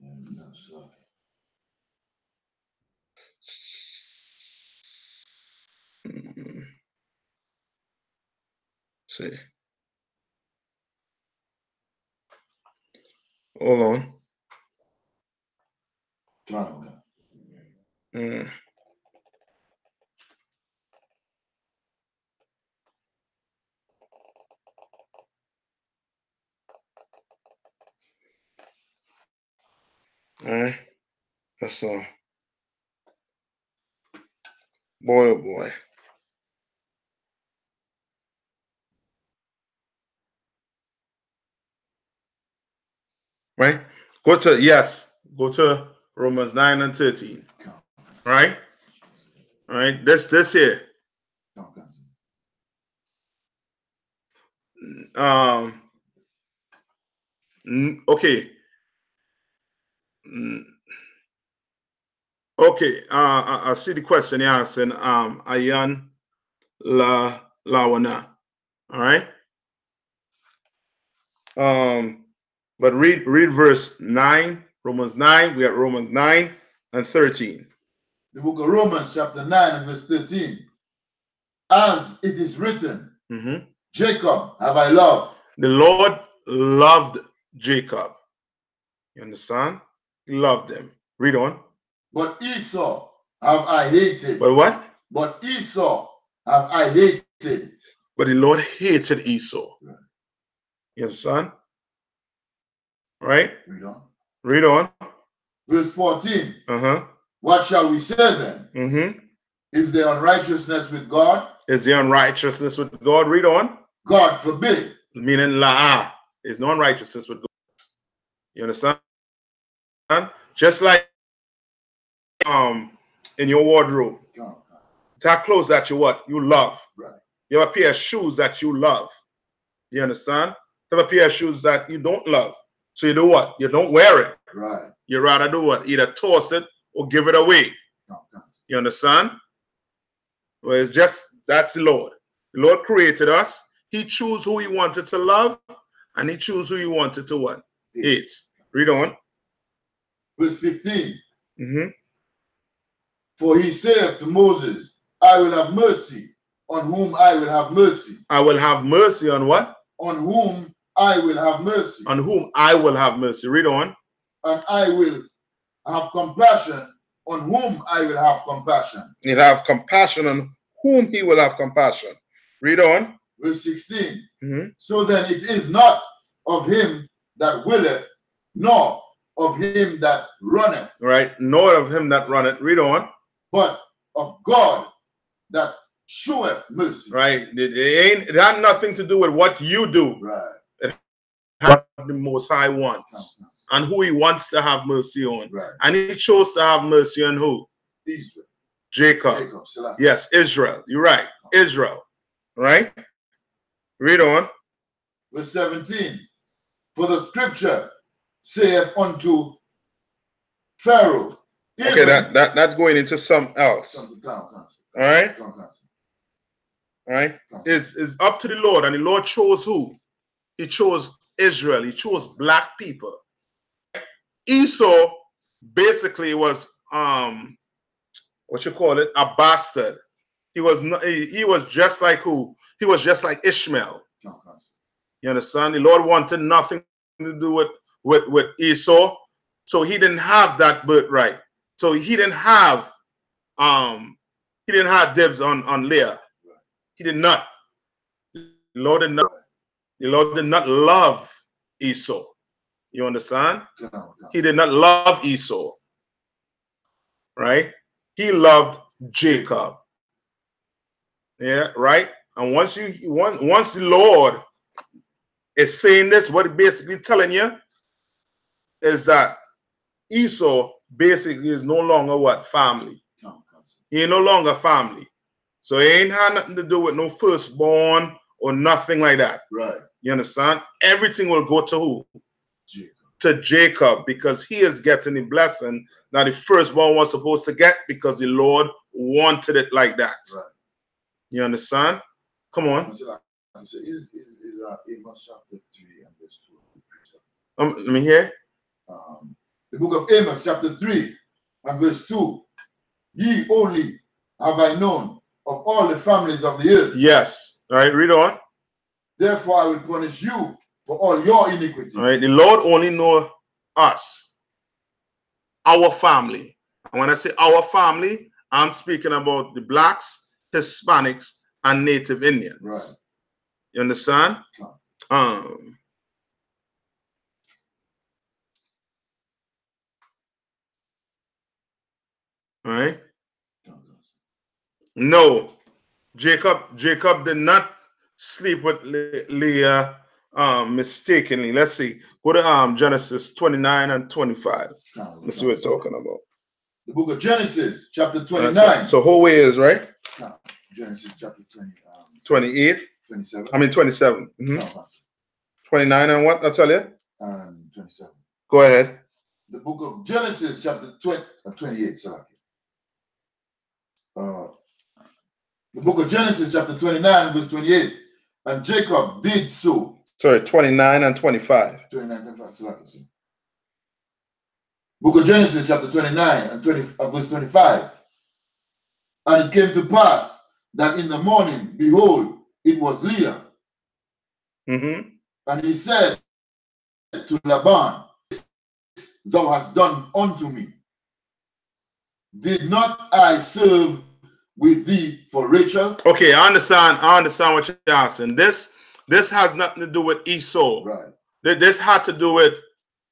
No, sorry. see. Hold on. All right. That's all. Boy, oh boy. Right? Go to Romans 9 and 13. Right? All right. This here. Okay. Okay. I see the question you're asking. Ayan Lawana. All right. But read verse 9, Romans 9. We are Romans 9 and 13. The book of Romans, chapter 9 and verse 13. As it is written, Jacob have I loved. The Lord loved Jacob. You understand? He loved them. Read on. But Esau have I hated. But what? But Esau have I hated. But the Lord hated Esau. Right. You understand? Right? Read on. Read on. Verse 14. What shall we say then? Is there unrighteousness with God? Is there unrighteousness with God? Read on. God forbid. Meaning la'ah. There's no unrighteousness with God. You understand? Just like in your wardrobe. That clothes that you what? You love. Right. You have a pair of shoes that you love. You understand? You have a pair of shoes that you don't love. So you do what? You don't wear it. Right. You rather do what? Either toss it or give it away. You understand? Well, it's just, that's the Lord. The Lord created us. He chose who he wanted to love, and he chose who he wanted to what? Hate. Read on. Verse 15. For he saith to Moses, I will have mercy on whom I will have mercy. I will have mercy on what? On whom I will have mercy. On whom I will have mercy. Read on. And I will have compassion on whom I will have compassion. He'll have compassion on whom he will have compassion. Read on. Verse 16. So then it is not of him that willeth, nor of him that runneth. Right. Nor of him that runneth. Read on. But of God that showeth mercy. Right. It had nothing to do with what you do. Right. It had what the Most High wants. And who he wants to have mercy on. Right. And he chose to have mercy on who? Israel. Jacob. Yes, Israel. You're right. Israel. Right? Read on. Verse 17. For the scripture saith unto Pharaoh. Okay, that's going into something else. All right? All right? It's up to the Lord, and the Lord chose who? He chose Israel. He chose black people. Esau basically was what you call it, a bastard. He was just like who? He was just like Ishmael. You understand? The Lord wanted nothing to do with Esau, so he didn't have that birthright. So he didn't have He didn't have dibs on Leah. He did not. The Lord did not love Esau. You understand? He did not love Esau. Right? He loved Jacob. Yeah, right? And once the Lord is saying this, what it's basically telling you is that Esau basically is no longer what? Family. He ain't no longer family. So it ain't had nothing to do with no firstborn or nothing like that. Right. You understand? Everything will go to who? Jacob. To Jacob, because he is getting the blessing that the firstborn was supposed to get because the Lord wanted it like that. Right. You understand? Come on. Is Amos chapter 3 and verse 2. Let me hear. The book of Amos chapter 3 and verse 2. Ye only have I known of all the families of the earth. Yes. All right, read on. Therefore I will punish you for all your iniquity. All right, the Lord only knows us, our family. And when I say our family, I'm speaking about the blacks, Hispanics, and Native Indians. Right. You understand? All right. No, Jacob did not sleep with Leah mistakenly. Let's see. Go to Genesis 29 and 25. Let's see what we're talking about. The book of Genesis, chapter 29. So whole way is right? Genesis chapter 28. 27. I mean 27. 29 and what? I'll tell you. 27. Go ahead. The book of Genesis, chapter 28. Sorry. The book of Genesis, chapter 29, verse 28. And Jacob did so. Sorry, 29 and 25. 29 and 25. Sorry. Book of Genesis, chapter 29 and verse 25. And it came to pass that in the morning, behold, it was Leah. And he said to Laban, thou hast done unto me. Did not I serve with thee for Rachel? Okay, I understand what you're asking. This has nothing to do with Esau. Right. This had to do with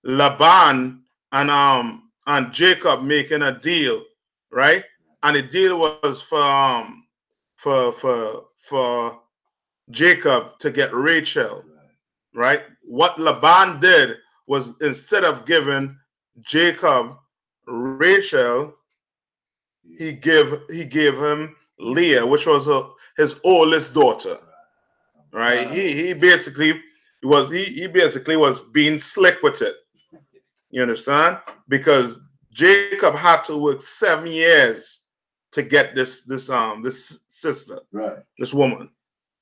Laban and Jacob making a deal, right? And the deal was for Jacob to get Rachel, right? What Laban did was, instead of giving Jacob Rachel, he gave him Leah, which was his oldest daughter, right? He basically was being slick with it. You understand? Because Jacob had to work 7 years to get this sister, right? This woman.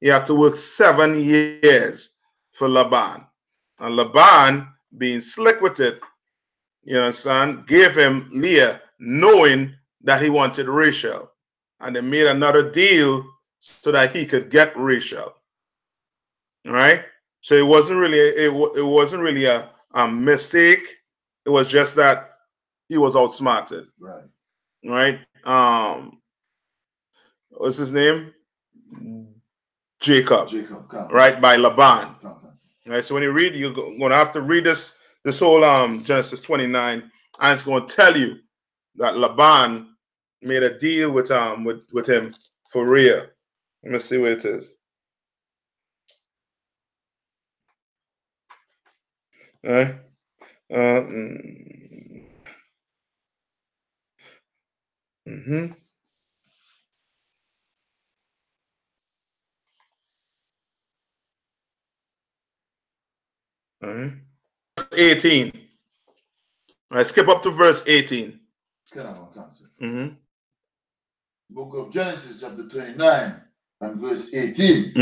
He had to work 7 years for Laban, and Laban, being slick with it, you understand, gave him Leah, knowing that he wanted Rachel, and they made another deal so that he could get Rachel. All right. So it wasn't really a mistake. It was just that he was outsmarted. Right. Right. What's his name? Jacob. Right, by Laban. Right. So when you read, you're going to have to read this whole Genesis 29, and it's going to tell you that Laban made a deal with him for real. Let me see where it is. All right. All right. 18. All right, skip up to verse 18. Book of Genesis, chapter 29 and verse 18.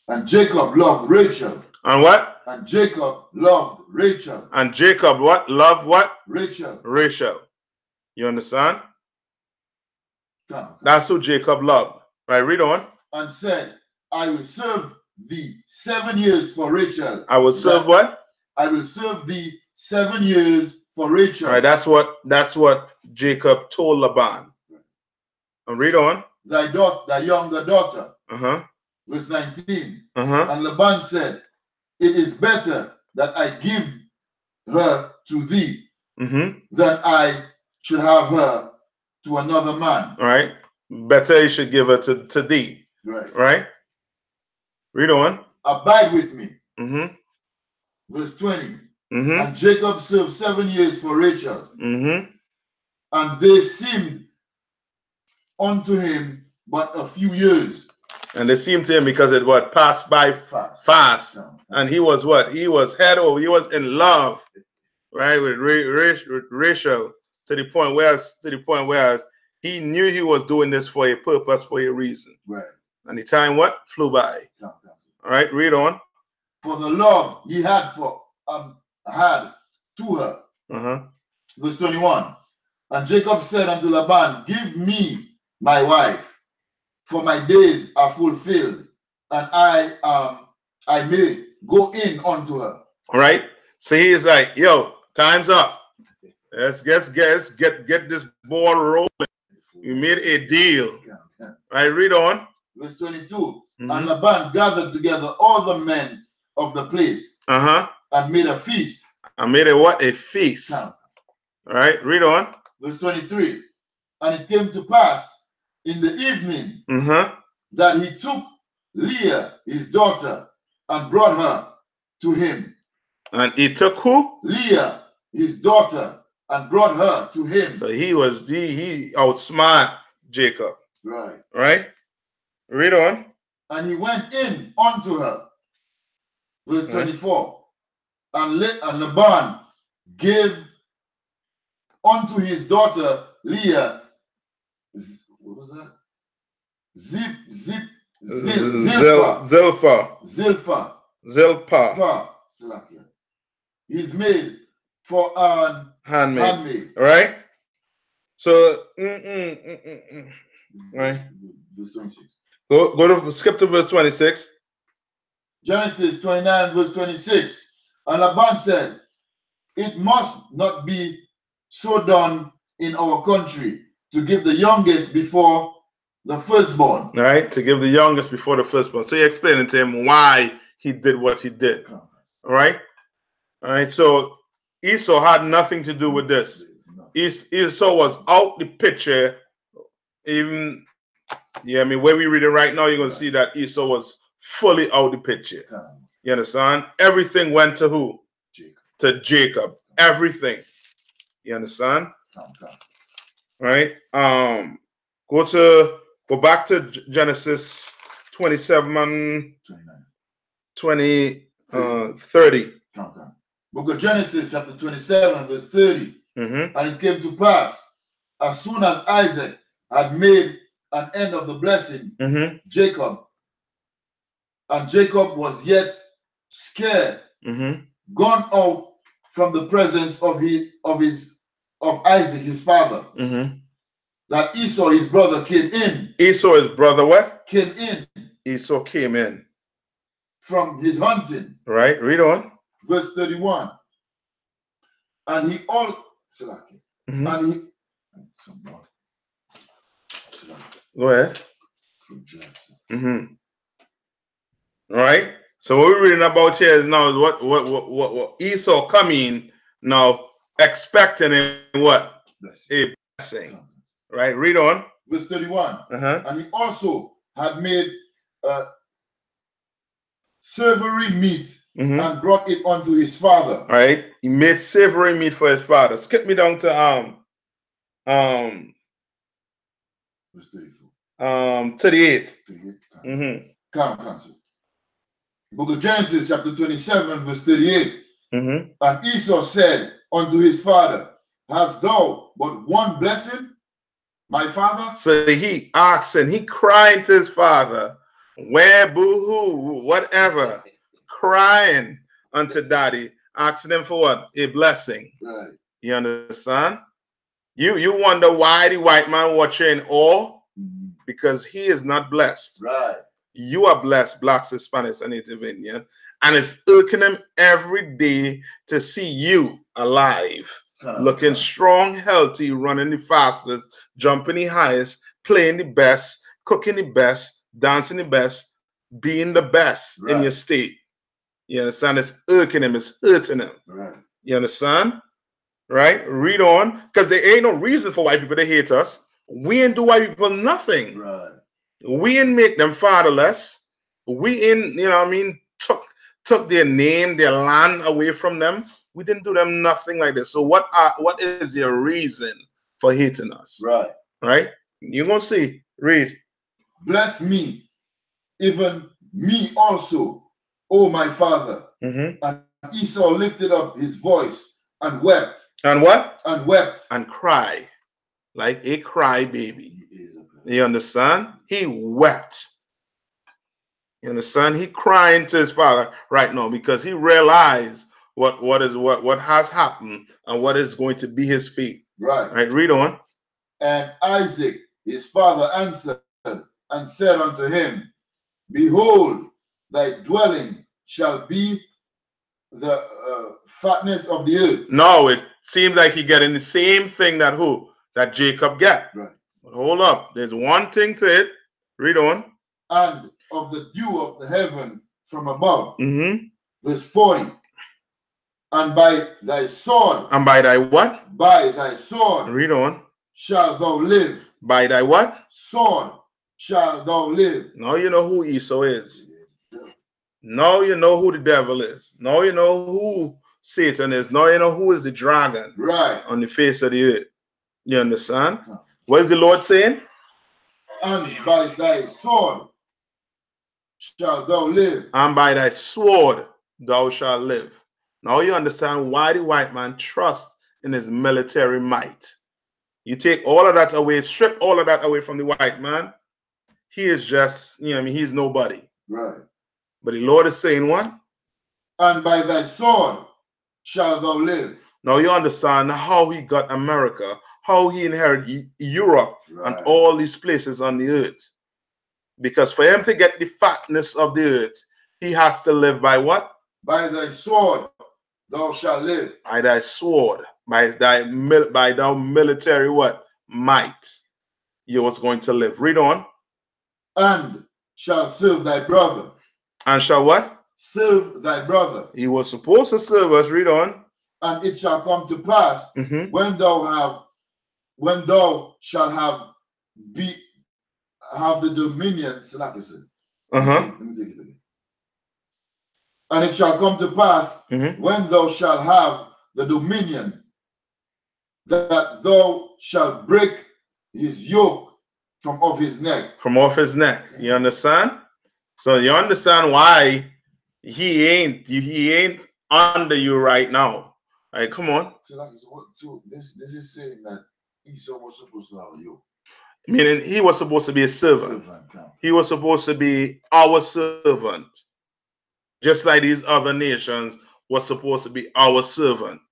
And Jacob loved Rachel. And what? And Jacob loved Rachel. And Jacob what? Loved what? Rachel. Rachel. You understand? That's who Jacob loved. Right, read on. And said, I will serve thee 7 years for Rachel. I will serve what? I will serve thee 7 years for Rachel. All right, that's what Jacob told Laban. And read on. thy younger daughter. Uh-huh. Verse 19. Uh-huh. And Laban said, it is better that I give her to thee Mm-hmm. than I should have her to another man. All right. Better you should give her to thee. Right. Right? Read on. Abide with me. Mm-hmm. Verse 20. Mm-hmm. And Jacob served 7 years for Rachel. Mm-hmm. And they seemed unto him but a few years. And they seemed to him because it what passed by fast. No. And he was what? He was head over. He was in love, right, with Rachel to the point where he knew he was doing this for a purpose, for a reason. Right. And the time what flew by. No. All right, read on. For the love he had to her. Uh-huh. Verse 21. And Jacob said unto Laban, give me my wife, for my days are fulfilled, and I may go in unto her. All right. So he's like, yo, time's up. Let's get this ball rolling. We made a deal. Yeah. Right, read on. Verse 22. Mm-hmm. And Laban gathered together all the men of the place Uh-huh. and made a feast. I made a what? A feast. Now, All right, read on. verse 23. And it came to pass in the evening Mm-hmm. that he took Leah, his daughter, and brought her to him. And he took who? Leah, his daughter, and brought her to him. So he outsmart Jacob. Right. Right? Read on. And he went in unto her. Verse 24. And Laban gave unto his daughter Leah, what was that? Zilpah. He's made for an handmaid. Right? So, right. Verse 26. Skip to verse 26. Genesis 29, verse 26. And Laban said, it must not be so done in our country to give the youngest before the firstborn. All right, to give the youngest before the firstborn. So he explained to him why he did what he did. All right. All right. So Esau had nothing to do with this. Esau was out the picture. Even, yeah, I mean, where we read it right now, you're going to see that Esau was fully out the picture. You understand? Everything went to who? Jacob. To Jacob. Everything. You understand? Right? Go back to Genesis 27 and 30. Book of Genesis, chapter 27, verse 30. Mm-hmm. And it came to pass, as soon as Isaac had made an end of the blessing, Mm-hmm. Jacob was yet scared, Mm-hmm. gone out from the presence of Isaac, his father, Mm-hmm. that Esau, his brother, came in. Esau, his brother, what? Came in. Esau came in. From his hunting. Right, read on. Verse 31. And he all Mm-hmm. and he go ahead. Mm-hmm. All right. So what we're reading about here is now what Esau coming now expecting in what? A blessing. Right. Read on. Verse 31. And he also had made savory meat and brought it unto his father. All right. He made savory meat for his father. Skip me down to verse 34. 38. Cancel. Book of Genesis, chapter 27, verse 38. And Esau said unto his father, hast thou but one blessing, my father? So he asked and he cried to his father, where, boo-hoo, whatever, crying unto daddy, asking him for what? A blessing. Right. You understand? You wonder why the white man watching in awe? Because he is not blessed. Right. You are blessed, blacks, Hispanics, and Native Indian. And it's irking him every day to see you alive, looking strong, healthy, running the fastest, jumping the highest, playing the best, cooking the best, dancing the best, being the best in your state. You understand? It's irking him, it's hurting him. Right. You understand? Right? Read on. Because there ain't no reason for white people to hate us. We ain't do white people nothing. Right. We ain't make them fatherless. We ain't, you know what I mean, took their name, their land away from them. We didn't do them nothing like this. So what is their reason for hating us? Right. Right? You're gonna see. Read. Bless me, even me also, O my father. And Esau lifted up his voice and wept. And what? And wept. And cry. Like a cry baby. You understand? He wept. You understand? He crying to his father right now because he realized what has happened and what is going to be his fate. Right. Right. Read on. And Isaac, his father, answered and said unto him, Behold, thy dwelling shall be the fatness of the earth. No, it seems like he's getting the same thing that Jacob get. Right. But hold up. There's one thing to it. Read on. And of the dew of the heaven from above. Verse 40. And by thy sword. And by thy what? By thy sword. Read on. Shall thou live. By thy what? Sword shall thou live. Now you know who Esau is. Now you know who the devil is. Now you know who Satan is. Now you know who is the dragon. Right. On the face of the earth. You understand? What is the Lord saying? And by thy sword shall thou live. And by thy sword thou shalt live. Now you understand why the white man trusts in his military might. You take all of that away, strip all of that away from the white man. He is just, you know what I mean, he's nobody. Right. But the Lord is saying what? And by thy sword shall thou live. Now you understand how he got America, how he inherited Europe and all these places on the earth. Because for him to get the fatness of the earth, he has to live by what? By thy sword thou shalt live. By thy sword, by thy military what? Might. You was going to live. Read on. And shall serve thy brother. And shall what? Serve thy brother. He was supposed to serve us. Read on. And it shall come to pass when thou shalt have the dominion. Let me take it again. And it shall come to pass when thou shalt have the dominion, that thou shalt break his yoke from off his neck. From off his neck. You understand? So you understand why he ain't under you right now. All right, come on. So this is saying that Esau was supposed to have a yoke. Meaning he was supposed to be a servant. He was supposed to be our servant. Just like these other nations was supposed to be our servant.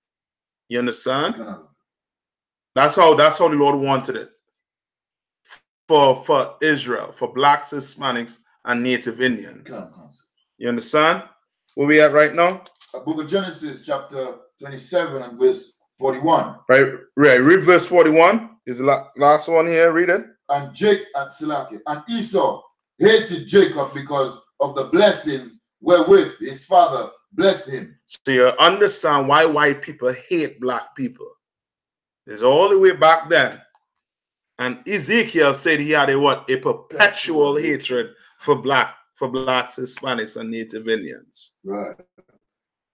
You understand? That's how the Lord wanted it. For Israel, for blacks, Hispanics, and Native Indians. You understand? Where we at right now? Book of Genesis, chapter 27 and verse 41. Right. Read verse 41. Is the last one here. Read it. And Esau hated Jacob because of the blessings wherewith his father blessed him. So you understand why white people hate black people. It's all the way back then. And Ezekiel said he had a perpetual hatred for blacks, Hispanics, and Native Indians. Right.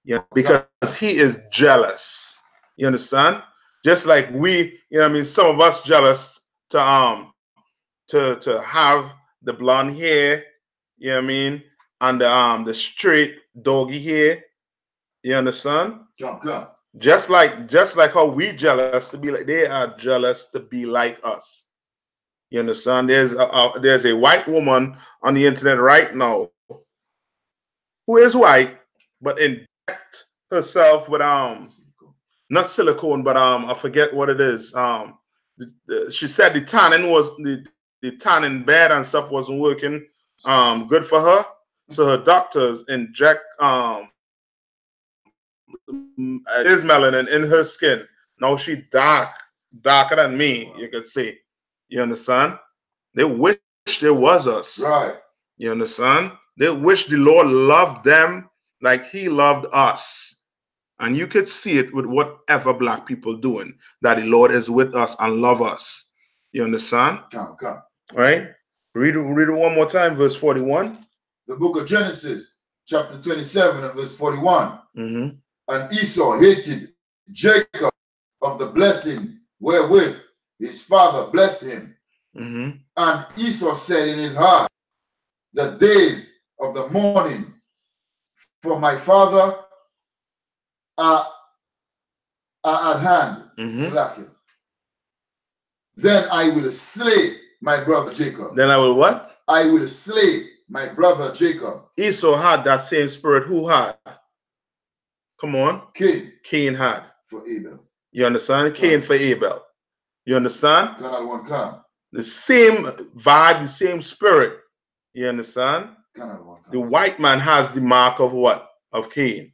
Yeah, because he is jealous. You understand? Just like we, you know what I mean, some of us jealous to have the blonde hair, you know what I mean, and the straight doggy hair. You understand? Just like how we jealous to be like, they are jealous to be like us. You understand? There's a white woman on the internet right now who is white, but inject herself with not silicone, but I forget what it is. She said the tanning bed and stuff wasn't working good for her, so her doctors inject is melanin in her skin. Now she darker than me, you could say. You understand? They wish there was us. Right. You understand? They wish the Lord loved them like he loved us. And you could see it with whatever black people doing, that the Lord is with us and love us. You understand? Come. Right? Read it one more time, verse 41. The book of Genesis, chapter 27 and verse 41. Mm-hmm. And Esau hated Jacob of the blessing wherewith his father blessed him. Mm-hmm. And Esau said in his heart, the days of the morning for my father are at hand. Mm-hmm. Then I will slay my brother Jacob. Then I will what? I will slay my brother Jacob. Esau had that same spirit. Who had? Come on. Cain. Cain had. For Abel. You understand? Cain for Abel. You understand? The same vibe, the same spirit. You understand? The white man has the mark of what? Of Cain.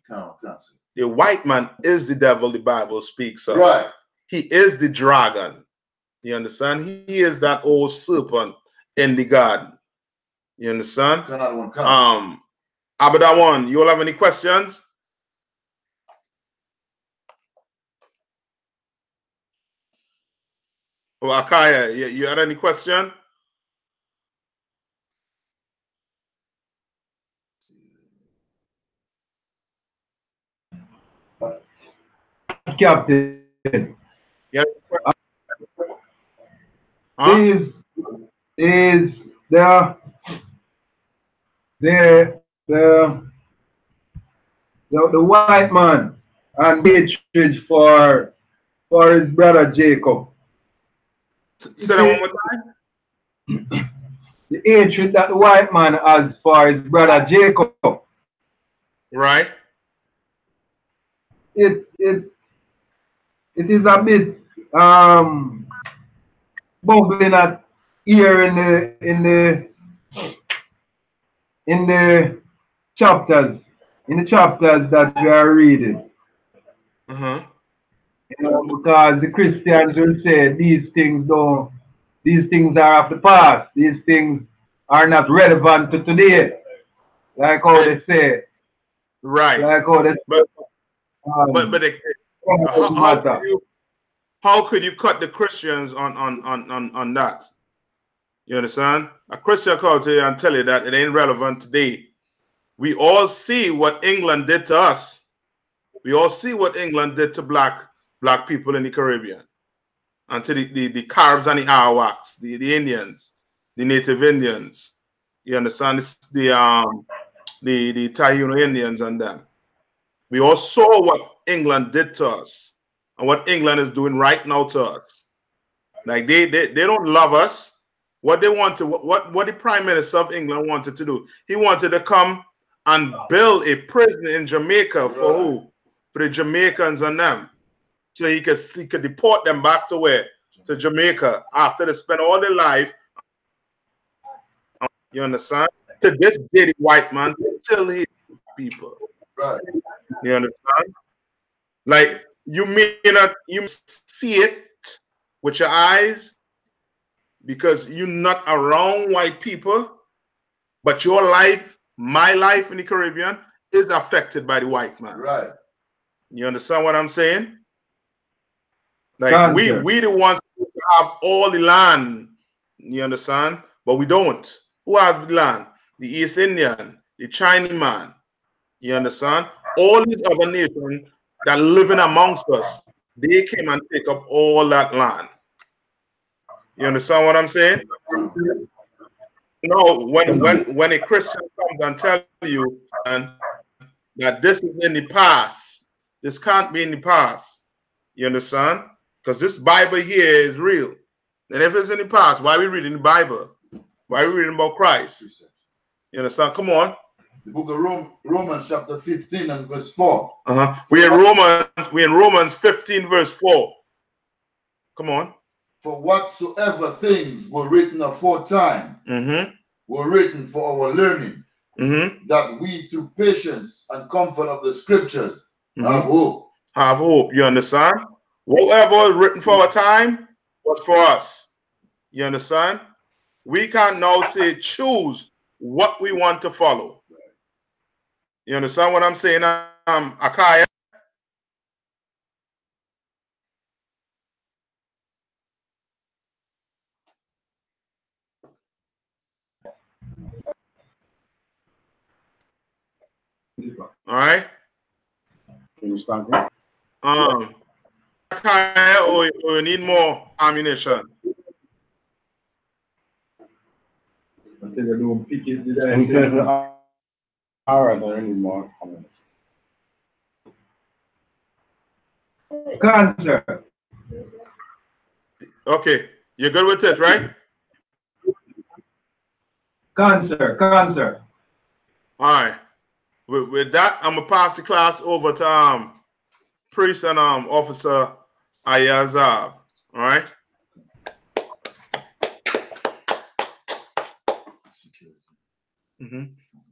The white man is the devil the Bible speaks of. Right. He is the dragon. You understand? He is that old serpent in the garden. You understand? Abadawan, you all have any questions? Well, Akaya, you had any question? Captain. Yeah. Is the white man and hatred for his brother Jacob. Say that one more time. The hatred that the white man has for his brother Jacob. Right. It is a bit bubbling at here in the chapters that we are reading. You know, because the Christians will say these things are of the past. These things are not relevant to today. Like how they say. Right. Like how they how could you cut the Christians on that? You understand? A Christian come to you and tell you that it ain't relevant today. We all see what England did to us. We all see what England did to black people in the Caribbean, and to the Caribs and the Arawaks, the Indians, the Native Indians. You understand? The Taino Indians and them. We all saw what England did to us and what England is doing right now to us. Like they don't love us. What they wanted, what the Prime Minister of England wanted to do, he wanted to come and build a prison in Jamaica for who? For the Jamaicans and them. So he could deport them back to where? To Jamaica after they spent all their life. You understand? To this day, the white man still hates people. Right. You understand? Like you may not see it with your eyes because you're not around white people, but your life, my life in the Caribbean, is affected by the white man. Right. You understand what I'm saying? Like we the ones who have all the land. You understand? But we don't. Who has the land? The East Indian, the Chinese man. You understand? All these other nations that living amongst us, they came and take up all that land. You understand what I'm saying? No, when a Christian comes and tells you that this is in the past, this can't be in the past. You understand? Because this Bible here is real. And if it's in the past, why are we reading the Bible? Why are we reading about Christ? You understand? Come on. The book of Romans chapter 15 and verse 4. We're in Romans 15 verse 4. Come on. For whatsoever things were written aforetime were written for our learning, that we through patience and comfort of the scriptures have hope. Have hope. You understand? Whatever was written for our time was for us. You understand? we can now say choose what we want to follow. You understand what I'm saying, Akaya? All right. Akaya, or we need more ammunition. I think they're doing pickets today. All right, I need more. Cancer. Okay, you're good with it, right? Cancer. Cancer. All right. With that, I'm gonna pass the class over to Priest and Officer I.S.U.P.K. All right.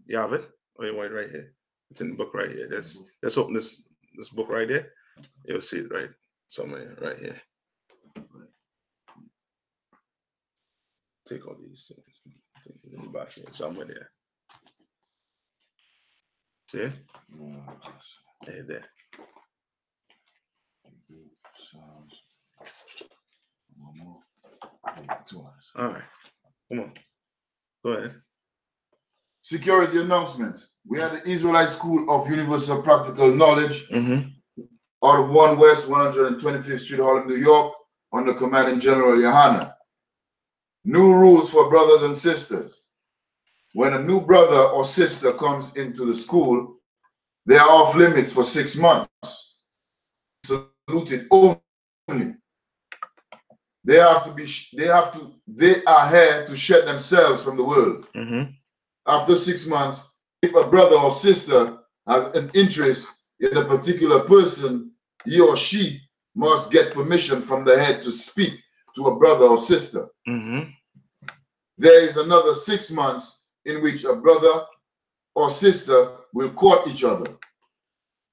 You have it? Oh, you want it right here? It's in the book right here. Let's open this book right there. You'll see it right somewhere right here. Take all these things. Take it in the back here, somewhere there. See it? There. All right. Come on. Go ahead. Security announcements. We are the Israelite School of Universal Practical Knowledge out of 1 West 125th Street, Harlem, New York, under Commanding General Yohanna. New rules for brothers and sisters. When a new brother or sister comes into the school, they are off limits for 6 months. Saluted only. They are here to shed themselves from the world. After 6 months, if a brother or sister has an interest in a particular person, he or she must get permission from the head to speak to a brother or sister. There is another 6 months in which a brother or sister will court each other.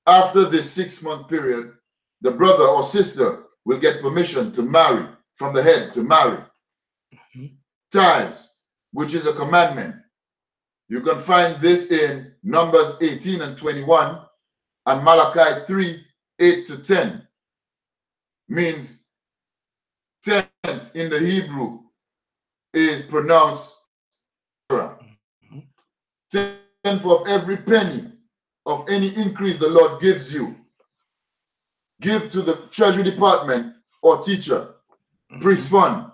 After this 6-month period, the brother or sister will get permission to marry from the head to marry. Tithes, which is a commandment. You can find this in Numbers 18 and 21 and Malachi 3, 8 to 10. Means 10th in the Hebrew is pronounced 10th of every penny of any increase the Lord gives you. Give to the Treasury Department or teacher, priest fund,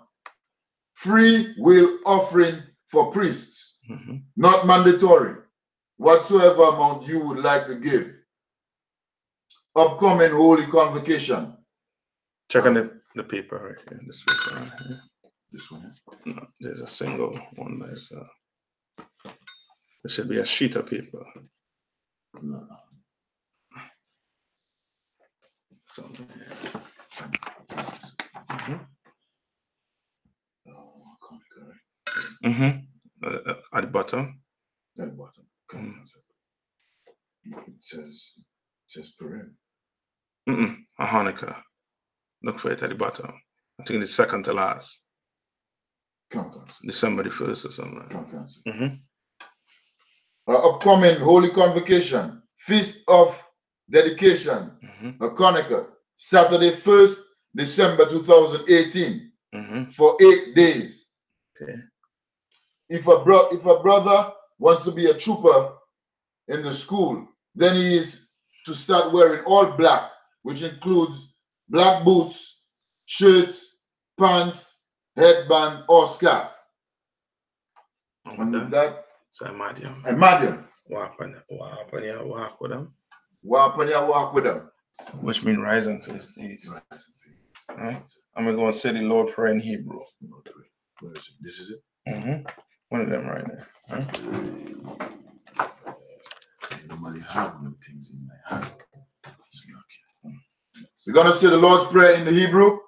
free will offering for priests, not mandatory, whatsoever amount you would like to give. Upcoming holy convocation. Check on the paper right here. This paper right here. This one? No, there's a single one. There should be a sheet of paper. No. Something here. At the bottom. At the bottom. It says Purim. A Hanukkah. Look for it at the bottom. I think it's second to last. December the 1st or something. Upcoming holy convocation, feast of dedication, Hanukkah, Saturday 1st December 2018, for 8 days. Okay. If a brother wants to be a trooper in the school, then he is to start wearing all black, which includes black boots, shirts, pants, headband, or scarf. And with that, so Imadium. Walk with them. Which means rise and face these. Right? I'm going to go and say the Lord Prayer in Hebrew. Where is it? This is it? One of them right there. Right? I normally have them things in my hand. We're going to say the Lord's Prayer in the Hebrew.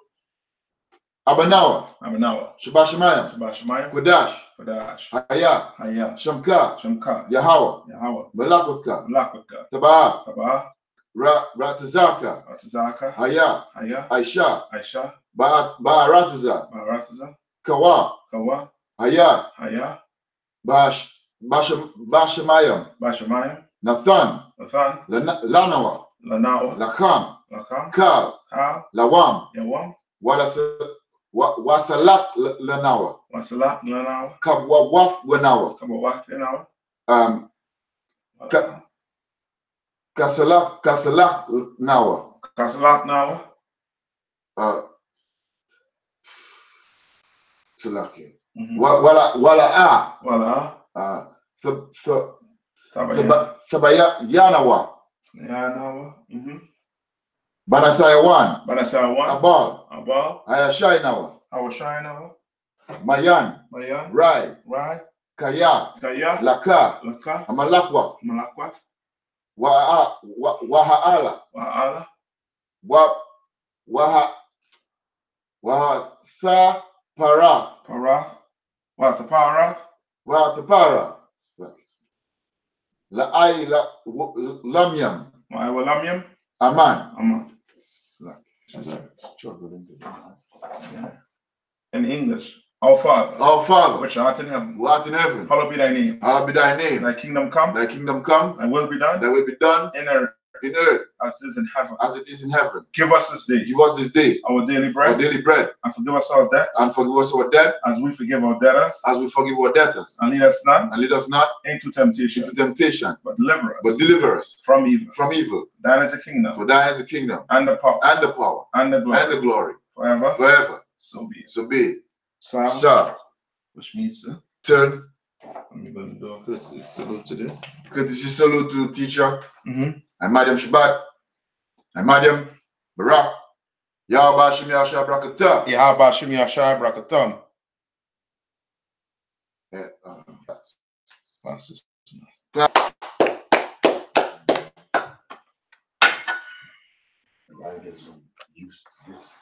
Abanawa. Shabbat Shemayim. Kodash. Haya. Shamka. Yahweh. Balakwatka. Tabaa. Ratazaka. Haya. Aisha. Ba'arataza. Kawa. Aya, Bashamayam, Nathan, Lanawa, Lakam, Kal, Lawam, Wasalak Lanawa, Kabwawaf Wanawa, Kasalak Nawa, Salaki. Thabaya Yanawa, Banasayawan, Abal, Ayashainawa, Mayan, Rai, Kaya, Laka, Amalakwath, Wahaala, Wahatha Parath, Watapara, Lamyam, Aman. In English, our Father, which art in heaven, hallowed be thy name. Thy kingdom come, Thy kingdom come, and will be done, in earth, as it is in heaven. Give us this day, our daily bread, and forgive us our debts, as we forgive our debtors, and lead us not into temptation, but deliver us from evil. Thine is the kingdom, and the power, and the glory, forever. So be it. Sir, which means turn. I'm going to do a courtesy salute today. Courtesy salute to teacher. And Madam Shabbat. And Madam Barak. Yahweh Shemi Ashar Brakatam. Yahweh Shemi Ashar Brakatam. I get some use to this.